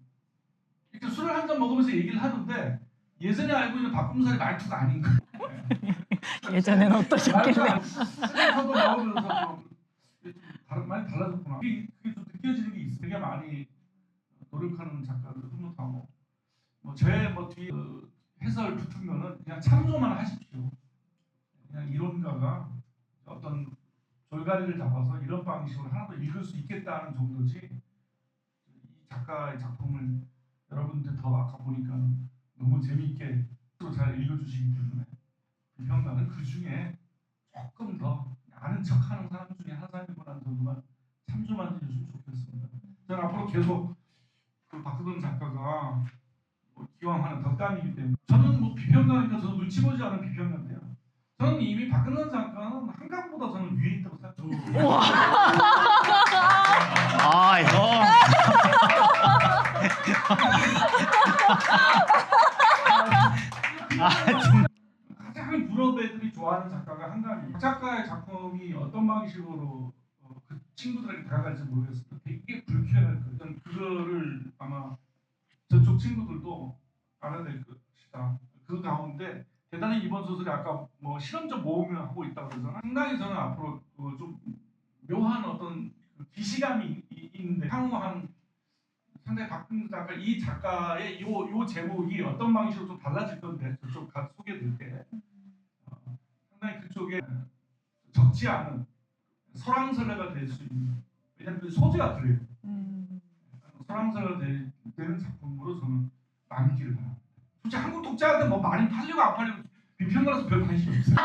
이렇게 술을 한 잔 먹으면서 얘기를 하는데 예전에 알고 있는 박금산의 말투가 아닌 거예요. 예전엔 어떠셨길래? 쓰면서도 나오면서 좀 많이 달라졌구나. 그게 좀 느껴지는 게 있어요. 되게 많이 노력하는 작가들 흐뭇하고 뭐제뭐 뒤에 해설 붙은 거는 그냥 참조만 하십시오. 그냥 이론가가 어떤 졸가리를 잡아서 이런 방식으로 하나 더 읽을 수 있겠다는 정도지 이 작가의 작품을 여러분들 더 아까 보니까 너무 재미있게 또 잘 읽어주시기 때문에 비평가는 그 중에 조금 더 아는 척하는 사람 중에 한 사람이구나 정도만 참조만 해주시면 좋겠습니다. 저는 앞으로 계속 그 박수근 작가가 기왕하는 덕담이기 때문에 저는 뭐 비평가니까 저도 눈치 보지 않은 비평가인데요. 저는 이미 박근혜 작가는 한강보다 저는 위에 있다고 생각해요. 아 이거 가장 유럽 애들이 좋아하는 작가가 한강이에요. 작가의 작품이 어떤 방식으로 그 친구들에게 다가갈지 모르겠어요. 되게 불쾌할 거예요. 저는 그거를 아마 저쪽 친구들도 알아낼 것이다. 그 가운데 대단히 이번 소설이 아까 뭐 실험적 모험을 하고 있다고 그러잖아요. 상당히 저는 앞으로 좀 묘한 어떤 기시감이 있는데 향후 한 상당히 박근수 작가 이 작가의 요 제목이 어떤 방식으로 좀 달라질 건데 저쪽 소개될 때 상당히 그쪽에 적지 않은 설왕설래가 될 수 있는 왜냐하면 그 소재가 그래요. 설왕설래가 되는 작품으로 저는 남기를 바랍니다. 솔직히 한국 독자한테 뭐 많이 팔리고 안 팔리고 비평가라서 별 관심이 없어요.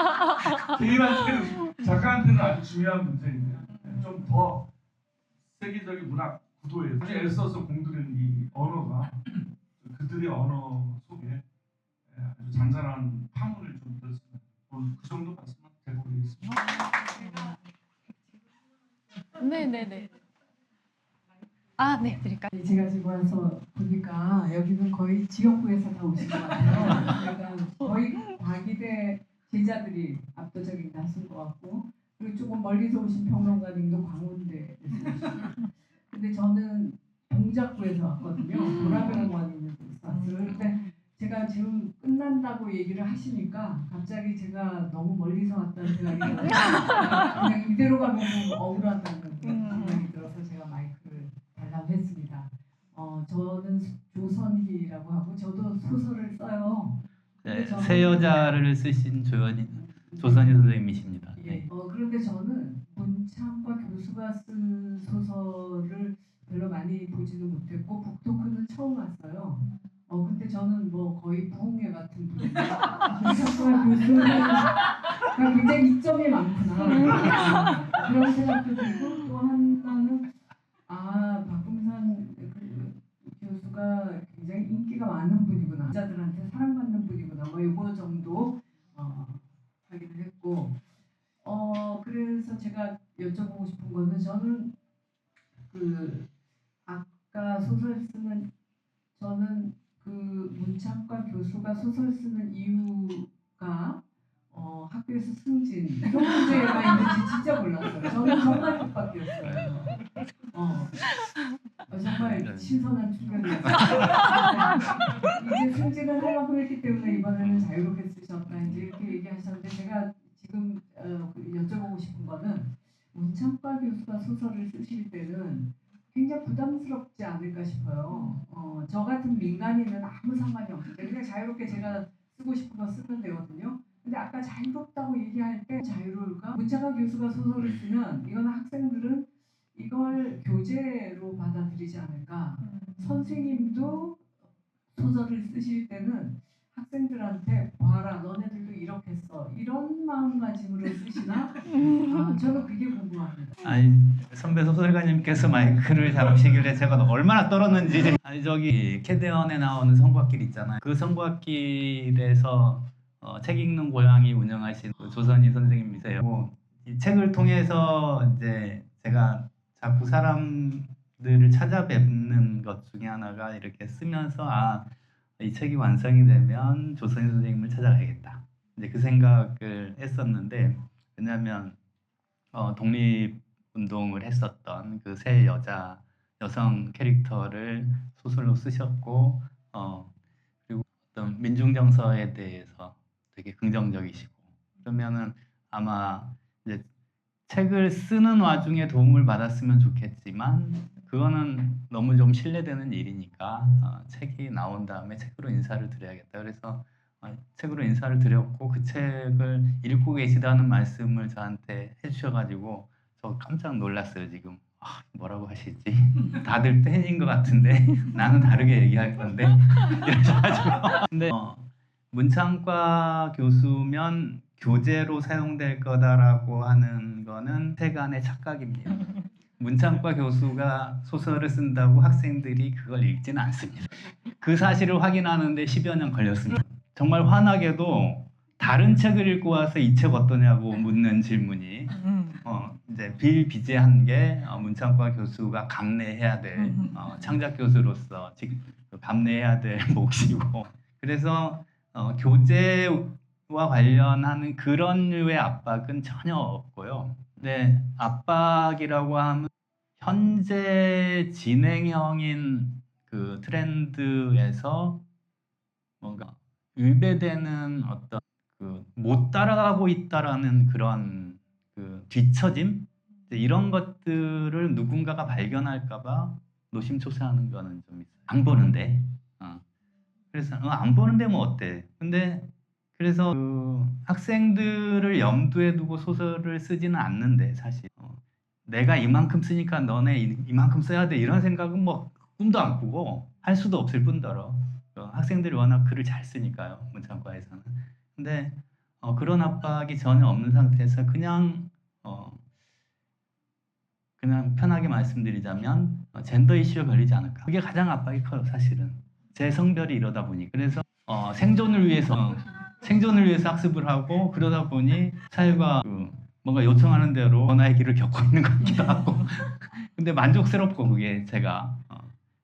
개인한테는 작가한테는 아주 중요한 문제인데 좀 더 세계적인 문학 구도에 사실 애써서 공들인 이 언어가 그들의 언어 속에 아주 잔잔한 파문을 좀 들었습니다. 오늘 그 정도 말씀만 드리겠습니다. 네네네. 네, 드릴까요? 제가 지금 와서 보니까 여기는 거의 지역구에서 다 오신 것 같아요. 그러니까 거의 과기대 제자들이 압도적인 다수인 것 같고 그리고 조금 멀리서 오신 평론가님도 광운대에서 오시고 근데 저는 동작구에서 왔거든요. 도라병원 있는 데서 왔어요. 근데 제가 지금 끝난다고 얘기를 하시니까 갑자기 제가 너무 멀리서 왔다는 생각이 들어서 그냥 이대로 가면 좀 억울하다는 생각이 들어서 제가 마이크를 달라고 했습니다. 저는 조선희라고 하고 저도 소설을 써요. 네, 새 여자를 쓰신 조선희 선생님이십니다. 예. 그런데 저는 문창과 교수가 쓴 소설을 별로 많이 보지는 못했고 북토크는 처음 왔어요. 근데 저는 뭐 거의 부흥회 같은 분이에요. 문창과 교수는 굉장히 이점이 많구나. 그런 생각도 들고 또 하나는 박금산 교수가 굉장히 인기가 많은 분이구나. 기자들한테 사랑받는 분이구나. 뭐 이거 정도 하기도 했고 그래서 제가 여쭤보고 싶은 거는 저는 그 아까 소설 쓰는 저는 그 문창과 교수가 소설 쓰는 이유가 학교에서 승진 이런 문제가 있는지 진짜 몰랐어요. 저는 정말 뜻밖이었어요. 정말 신선한 충격이었어요. 이제 승진을 하려고 했기 때문에 이번에는 자유롭게 쓰셨다 이제 이렇게 얘기하셨는데 제가 지금 여쭤보고 싶은 거는 문창과 교수가 소설을 쓰실 때는 굉장히 부담스럽지 않을까 싶어요. 저 같은 민간인은 아무 상관이 없는데 그냥 자유롭게 제가 쓰고 싶은 거 쓰면 되거든요. 근데 아까 자유롭다고 얘기할 때 자유로울까? 문창과 교수가 소설을 쓰면 이거는 학생들은 이걸 교재로 받아들이지 않을까? 선생님도 소설을 쓰실 때는 학생들한테 봐라 너네들도 이렇게 써 이런 마음가짐으로 쓰시나? 저는 그게 궁금합니다. 아니 선배 소설가님께서 마이크를 잡으시길래 제가 얼마나 떨었는지 저기 캐대언에 나오는 성곽길 있잖아요. 그 성곽길에서 책 읽는 고양이 운영하신 조선희 선생님이세요. 이 책을 통해서 이제 제가 자꾸 사람들을 찾아뵙는 것 중에 하나가 이렇게 쓰면서 이 책이 완성이 되면 조선희 선생님을 찾아가야겠다. 이제 그 생각을 했었는데 왜냐하면 독립운동을 했었던 그 새 여성 캐릭터를 소설로 쓰셨고 그리고 어떤 민중정서에 대해서 되게 긍정적이시고 그러면은 아마 이제 책을 쓰는 와중에 도움을 받았으면 좋겠지만 그거는 너무 좀 신뢰되는 일이니까 책이 나온 다음에 책으로 인사를 드려야겠다. 그래서 책으로 인사를 드렸고 그 책을 읽고 계시다는 말씀을 저한테 해주셔가지고 저 깜짝 놀랐어요. 지금 뭐라고 하시지? 다들 팬인 것 같은데 나는 다르게 얘기할 건데 이러셔가지고 근데 문창과 교수면 교재로 사용될 거다라고 하는 거는 세간의 착각입니다. 문창과 교수가 소설을 쓴다고 학생들이 그걸 읽지는 않습니다. 그 사실을 확인하는데 10여 년 걸렸습니다. 정말 화나게도 다른 책을 읽고 와서 이 책 어떠냐고 묻는 질문이 이제 비일비재한 게 문창과 교수가 감내해야 될 창작 교수로서 감내해야 될 몫이고 그래서 교재와 관련하는 그런 류의 압박은 전혀 없고요. 네, 압박이라고 하면 현재 진행형인 그 트렌드에서 뭔가 위배되는 어떤 그 못 따라가고 있다라는 그런 그 뒤처짐 이런 것들을 누군가가 발견할까봐 노심초사하는 거는 좀 있어요. 안 보는데. 그래서 안 보는데 뭐 어때? 근데 그래서 그 학생들을 염두에 두고 소설을 쓰지는 않는데 사실 내가 이만큼 쓰니까 너네 이만큼 써야 돼 이런 생각은 뭐 꿈도 안 꾸고 할 수도 없을 뿐더러 학생들이 워낙 글을 잘 쓰니까요, 문창과에서는. 근데 그런 압박이 전혀 없는 상태에서 그냥 편하게 말씀드리자면 젠더 이슈에 걸리지 않을까. 그게 가장 압박이 커요, 사실은. 제 성별이 이러다 보니. 그래서 생존을 위해서 학습을 하고 그러다 보니 사회가 뭔가 요청하는 대로 변화의 길을 겪고 있는 것 같기도 하고. 근데 만족스럽고 그게 제가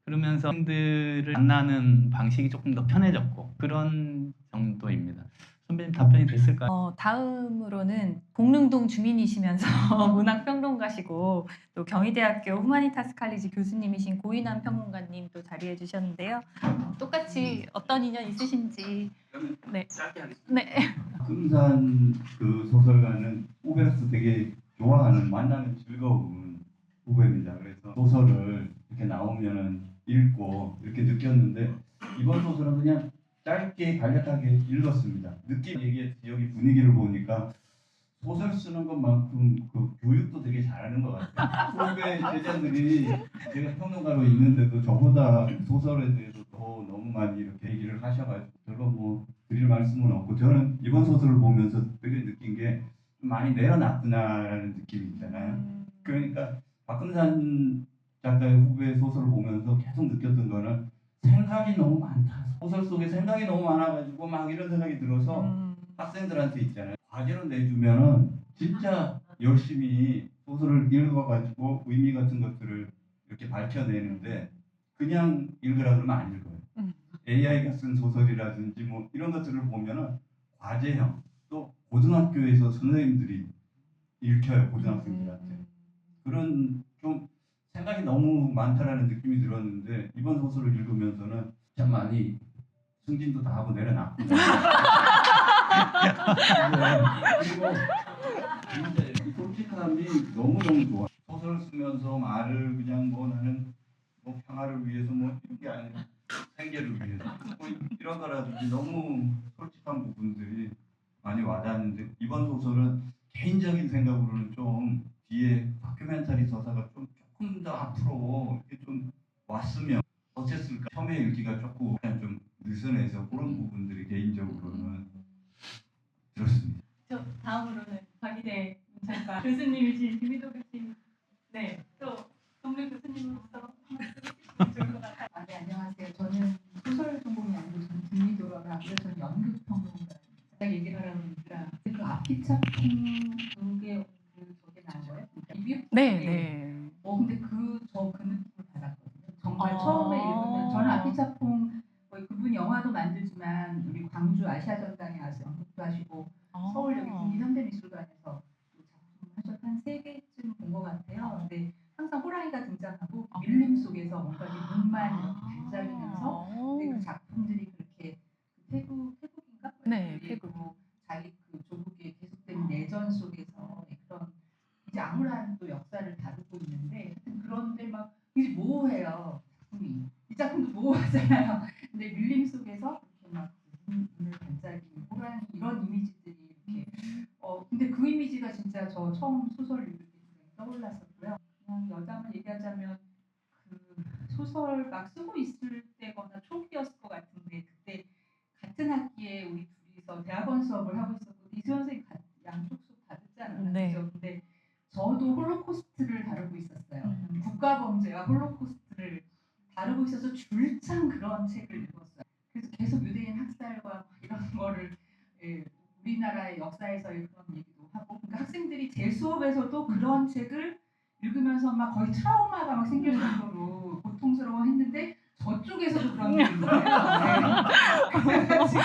그러면서 학생들을 만나는 방식이 조금 더 편해졌고 그런 정도입니다. 선배님 답변이 됐을까요? 다음으로는 복릉동 주민이시면서 문학평론가시고 또 경희대학교 후마니타스 칼리지 교수님이신 고인환 평론가님 또 자리해 주셨는데요. 똑같이 어떤 인연 있으신지. 네. 짧게 하겠습니다. 네. 박금산 그 소설가는 후배로서 되게 좋아하는 만나면 즐거운 후배입니다. 그래서 소설을 이렇게 나오면은 읽고 이렇게 느꼈는데 이번 소설은 그냥 짧게 간략하게 읽었습니다. 느낌 얘기 여기 분위기를 보니까 소설 쓰는 것만큼 그 교육도 되게 잘하는 것 같아요. 후배 제자들이 제가 평론가로 있는데도 저보다 소설에 대해서 더 너무 많이 이렇게 얘기를 하셔가지고 별로 뭐 드릴 말씀은 없고 저는 이번 소설을 보면서 되게 느낀 게 좀 많이 내려놨구나라는 느낌이 있잖아요. 그러니까 박금산 작가의 후배 소설을 보면서 계속 느꼈던 거는 생각이 너무 많다. 소설 속에 생각이 너무 많아가지고 막 이런 생각이 들어서 학생들한테 있잖아요. 과제로 내주면은 진짜 열심히 소설을 읽어가지고 의미 같은 것들을 이렇게 밝혀내는데 그냥 읽으라 그러면 안 읽어요. AI가 쓴 소설이라든지 뭐 이런 것들을 보면은 과제형 또 고등학교에서 선생님들이 읽혀요. 고등학생들한테. 그런 좀 생각이 너무 많다라는 느낌이 들었는데 이번 소설을 읽으면서는 참 많이 승진도 다 하고 내려놨고 그리고 진짜 이 솔직함이 너무너무 좋아. 소설 쓰면서 말을 그냥 뭐 나는 뭐 평화를 위해서 뭐 이런 게 아니라 생계를 위해서 뭐 이런 거라든지 너무 솔직한 부분들이 많이 와닿았는데 이번 소설은 개인적인 생각으로는 좀 뒤에 다큐멘터리 서사가 조금 더 앞으로 이렇게 좀 왔으면 어땠을까. 처음에 읽기가 조금 약간 좀 느슨해서 그런 부분들이 개인적으로는 들었습니다. 저 다음으로는 경희대 문창과 교수님이신 김희도 교수님. 네. 또 동료 교수님으로서 좋을 것 같아요. 네, 안녕하세요. 저는 소설 전공이 아니고 저는 김미도라고 하고요. 저는 연극평론가입니다. 제가 얘기를 하려고 하니까 그 아피차풍 그게 저게 나온 거예요? 리뷰? 네. 근데 저 그 느낌을 받았거든요. 정말 처음에 읽으면 저는 아피차풍 그분이 영화도 만들지만 우리 광주 아시아전당에 와서 연극도 하시고 서울 여기 국립 현대미술관에서 작품 하셨 한 3개쯤 본 것 같아요. 근데 항상 호랑이가 등장하고 밀림 속에서 뭔가 이렇게 눈만 이렇게 반짝이면서 근데 그 작품들이 그렇게 태국인가? 네, 그리고 자기 그 조국의 계속되는 내전 속에서 그런 이제 암울한 또 역사를 다루고 있는데 그런데 막 이제 모호해요. 작품이. 이 작품도 모호하잖아요. 근데 밀림 속에서 이렇게 막 눈을 반짝이는 호랑이 이런 이미지들이 이렇게 근데 그 이미지가 진짜 저 처음 소설 읽을 때 떠올랐었고요. 그냥 여담을 얘기하자면 그 소설 막 쓰고 있을 때거나 초기였을 것 같은데 그때 같은 학기에 우리 둘이서 대학원 수업을 하고 있었고 이수연 선생님 양쪽 수업 다 듣잖아요. 네. 그죠? 근데 저도 홀로코스트를 다루고 있었어요. 국가범죄와 홀로코스트를 다루고 있어서 줄창 그런 책을 읽었어요. 그래서 계속 유대인 학살과 이런 거를 우리나라의 역사에서의 그런 얘기도 하고 그러니까 학생들이 제 수업에서도 그런 책을 읽으면서 막 거의 트라우마가 막 생길 정도로 고통스러워했는데 저쪽에서도 그런 게 있는 거예요. 그래가지고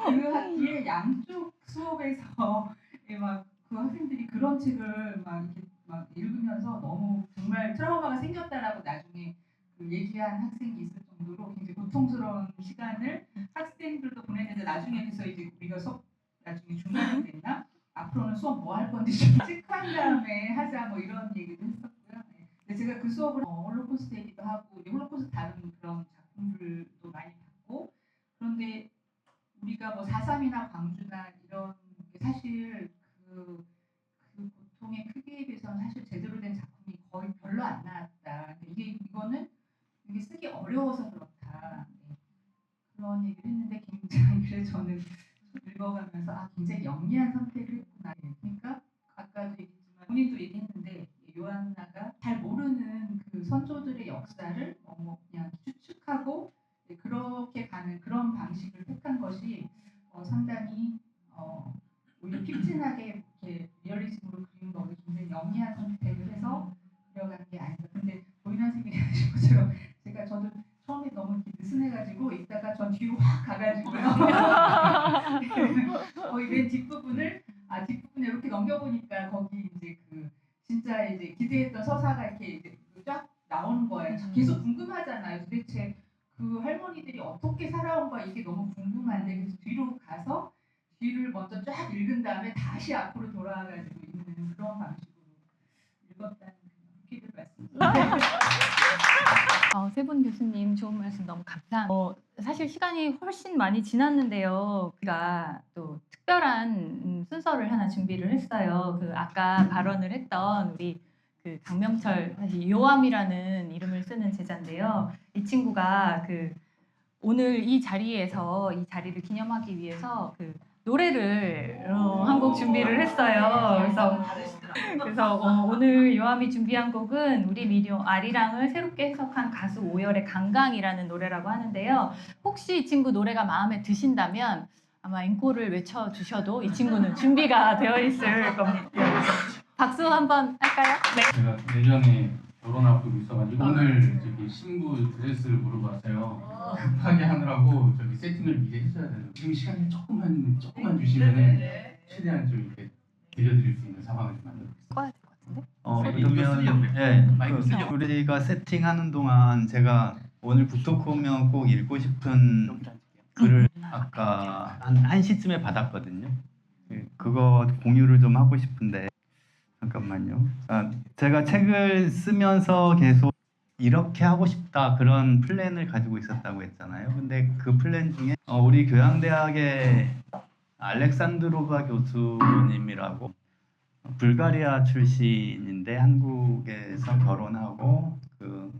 그 학기에 양쪽 수업에서 막 그 학생들이 그런 책을 막 이렇게 막 읽으면서 너무 정말 트라우마가 생겼다라고 나중에 그 얘기한 학생이 있을 정도로 굉장히 고통스러운 시간을 학생들도 보냈는데 나중에 그래서 이제 우리가 수업 나중에 중단이 됐나? 앞으로는 수업 뭐 할 건지 좀 체크한 다음에 하자 뭐 이런 얘기도 했었고요. 네. 제가 그 수업을 홀로코스트 얘기도 하고 홀로코스트 다른 그런 작품들도 많이 봤고 그런데 우리가 뭐 4.3이나 광주나 이런 게 사실 그 고통의 크기에 비해서는 사실 제대로 된 작품이 거의 별로 안 나왔다. 이거는 이게 쓰기 어려워서 그렇다. 네. 그런 얘기를 했는데 굉장히 그래서 저는 읽어가면서 굉장히 영리한 선택을 했구나. 그러니까 아까도 얘기했지만 본인도 얘기했는데 요한나가 잘 모르는 그 선조들의 역사를 그냥 추측하고 그렇게 가는 그런 방식을 택한 것이 상당히 오히려 픽진하게 이렇게 리얼리즘으로 그린 거를 굉장히 영리한 선택을 해서 그려간 게 아닌가. 근데 보이는 선생님이 하신 것처럼 저도 처음에 너무 느슨해가지고 이따가 전 뒤로 확 가가지고요. 거의 맨 뒷부분에 이렇게 넘겨보니까 거기 이제 그 진짜 이제 기대했던 서사가 이렇게 이제 쫙 나오는 거예요. 계속 궁금하잖아요. 도대체 그 할머니들이 어떻게 살아온 거야 이게 너무 궁금한데 그래서 뒤로 가서 뒤를 먼저 쫙 읽은 다음에 다시 앞으로 돌아와가지고 읽는 그런 방식으로 읽었다는 후기를 말씀드립니다. 세 분 교수님 좋은 말씀 너무 감사합니다. 사실 시간이 훨씬 많이 지났는데요. 우리가 또 특별한 순서를 하나 준비를 했어요. 그 아까 발언을 했던 우리 그 강명철 사실 요함이라는 이름을 쓰는 제자인데요. 이 친구가 그 오늘 이 자리에서 이 자리를 기념하기 위해서 그 노래를 한 곡 준비를 했어요. 그래서 오늘 요함이 준비한 곡은 우리 미디어 아리랑을 새롭게 해석한 가수 오열의 강강이라는 노래라고 하는데요. 혹시 이 친구 노래가 마음에 드신다면 아마 앵콜을 외쳐주셔도 이 친구는 준비가 되어 있을 겁니다. 박수 한번 할까요? 네. 제가 내년에 결혼 앞두고 있어가지고 오늘 저기 신부 드레스를 물어봤어요. 급하게 하느라고 저기 세팅을 미리 했어야 되는데 지금 시간이 조금만 주시면은 최대한 좀 이렇게 들려드릴 수 있는 상황을 좀 만들겠습니다. 꺼야 될 것 같은데? 그러면 마이크 쓰죠? 우리가 세팅하는 동안 제가 오늘 북토크 오면 꼭 읽고 싶은 글을 아까 한 1시쯤에 받았거든요. 그거 공유를 좀 하고 싶은데 잠깐만요. 제가 책을 쓰면서 계속 이렇게 하고 싶다 그런 플랜을 가지고 있었다고 했잖아요. 근데 그 플랜 중에 우리 교양대학의 알렉산드로바 교수님이라고 불가리아 출신인데 한국에서 결혼하고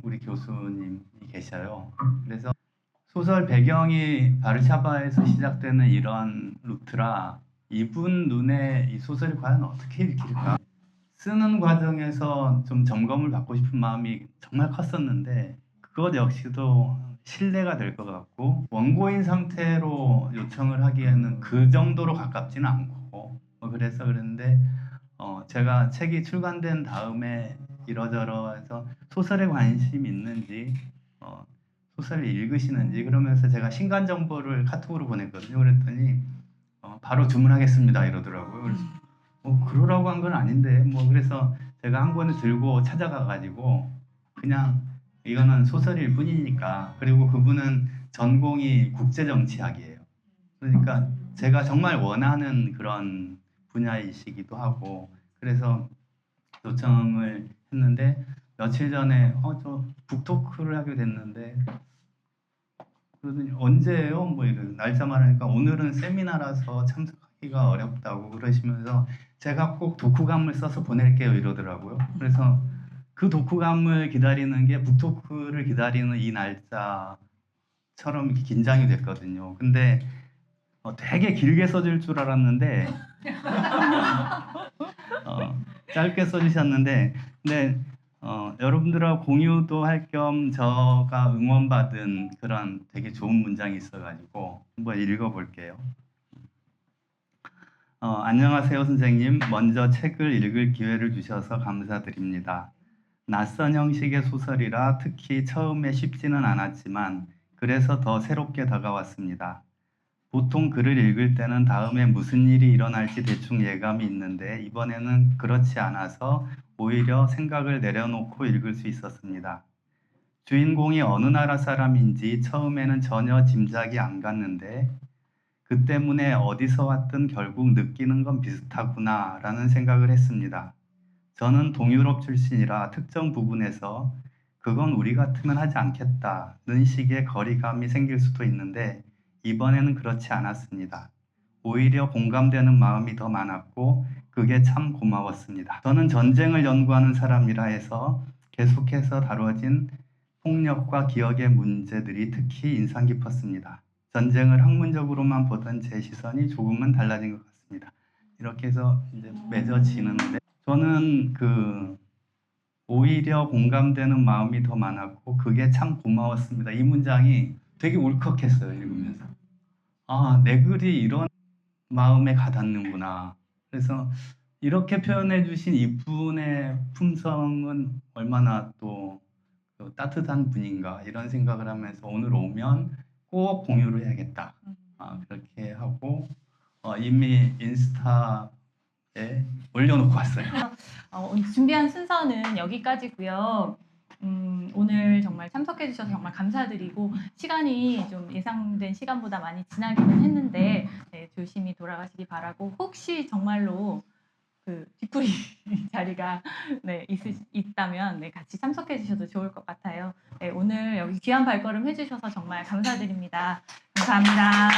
우리 교수님이 계셔요. 그래서 소설 배경이 바르샤바에서 시작되는 이런 루트라 이분 눈에 이 소설이 과연 어떻게 읽힐까? 쓰는 과정에서 좀 점검을 받고 싶은 마음이 정말 컸었는데 그것 역시도 신뢰가 될 것 같고 원고인 상태로 요청을 하기에는 그 정도로 가깝지는 않고 그래서 그런데 제가 책이 출간된 다음에 이러저러 해서 소설에 관심 있는지 소설을 읽으시는지 그러면서 제가 신간 정보를 카톡으로 보냈거든요. 그랬더니 바로 주문하겠습니다 이러더라고요. 그래서 그러라고 한 건 아닌데 그래서 제가 한 권을 들고 찾아가 가지고 그냥 이거는 소설일 뿐이니까 그리고 그분은 전공이 국제정치학이에요. 그러니까 제가 정말 원하는 그런 분야이시기도 하고 그래서 요청을 했는데 며칠 전에 저 북토크를 하게 됐는데 그러더니 언제예요? 이런 날짜만 하니까 오늘은 세미나라서 참석하기가 어렵다고 그러시면서 제가 꼭 독후감을 써서 보낼게요 이러더라고요. 그래서 그 독후감을 기다리는 게 북토크를 기다리는 이 날짜처럼 이렇게 긴장이 됐거든요. 근데 되게 길게 써줄 줄 알았는데 짧게 써주셨는데 근데 여러분들하고 공유도 할 겸 제가 응원받은 그런 되게 좋은 문장이 있어가지고 한번 읽어볼게요. 안녕하세요 선생님. 먼저 책을 읽을 기회를 주셔서 감사드립니다. 낯선 형식의 소설이라 특히 처음에 쉽지는 않았지만 그래서 더 새롭게 다가왔습니다. 보통 글을 읽을 때는 다음에 무슨 일이 일어날지 대충 예감이 있는데 이번에는 그렇지 않아서 오히려 생각을 내려놓고 읽을 수 있었습니다. 주인공이 어느 나라 사람인지 처음에는 전혀 짐작이 안 갔는데 그 때문에 어디서 왔든 결국 느끼는 건 비슷하구나 라는 생각을 했습니다. 저는 동유럽 출신이라 특정 부분에서 그건 우리 같으면 하지 않겠다는 식의 거리감이 생길 수도 있는데 이번에는 그렇지 않았습니다. 오히려 공감되는 마음이 더 많았고 그게 참 고마웠습니다. 저는 전쟁을 연구하는 사람이라 해서 계속해서 다뤄진 폭력과 기억의 문제들이 특히 인상 깊었습니다. 전쟁을 학문적으로만 보던 제 시선이 조금은 달라진 것 같습니다. 이렇게 해서 이제 맺어지는데 저는 오히려 공감되는 마음이 더 많았고 그게 참 고마웠습니다. 이 문장이 되게 울컥했어요. 읽으면서. 아, 내 글이 이런 마음에 가닿는구나. 그래서 이렇게 표현해 주신 이분의 품성은 얼마나 또 따뜻한 분인가 이런 생각을 하면서 오늘 오면 꼭 공유를 해야겠다. 그렇게 하고 이미 인스타에 올려놓고 왔어요. 오늘 준비한 순서는 여기까지고요. 오늘 정말 참석해 주셔서 정말 감사드리고 시간이 좀 예상된 시간보다 많이 지나기는 했는데 네, 조심히 돌아가시기 바라고 혹시 정말로 그 뒤풀이 자리가 네, 있다면 네, 같이 참석해 주셔도 좋을 것 같아요. 네, 오늘 여기 귀한 발걸음 해주셔서 정말 감사드립니다. 감사합니다.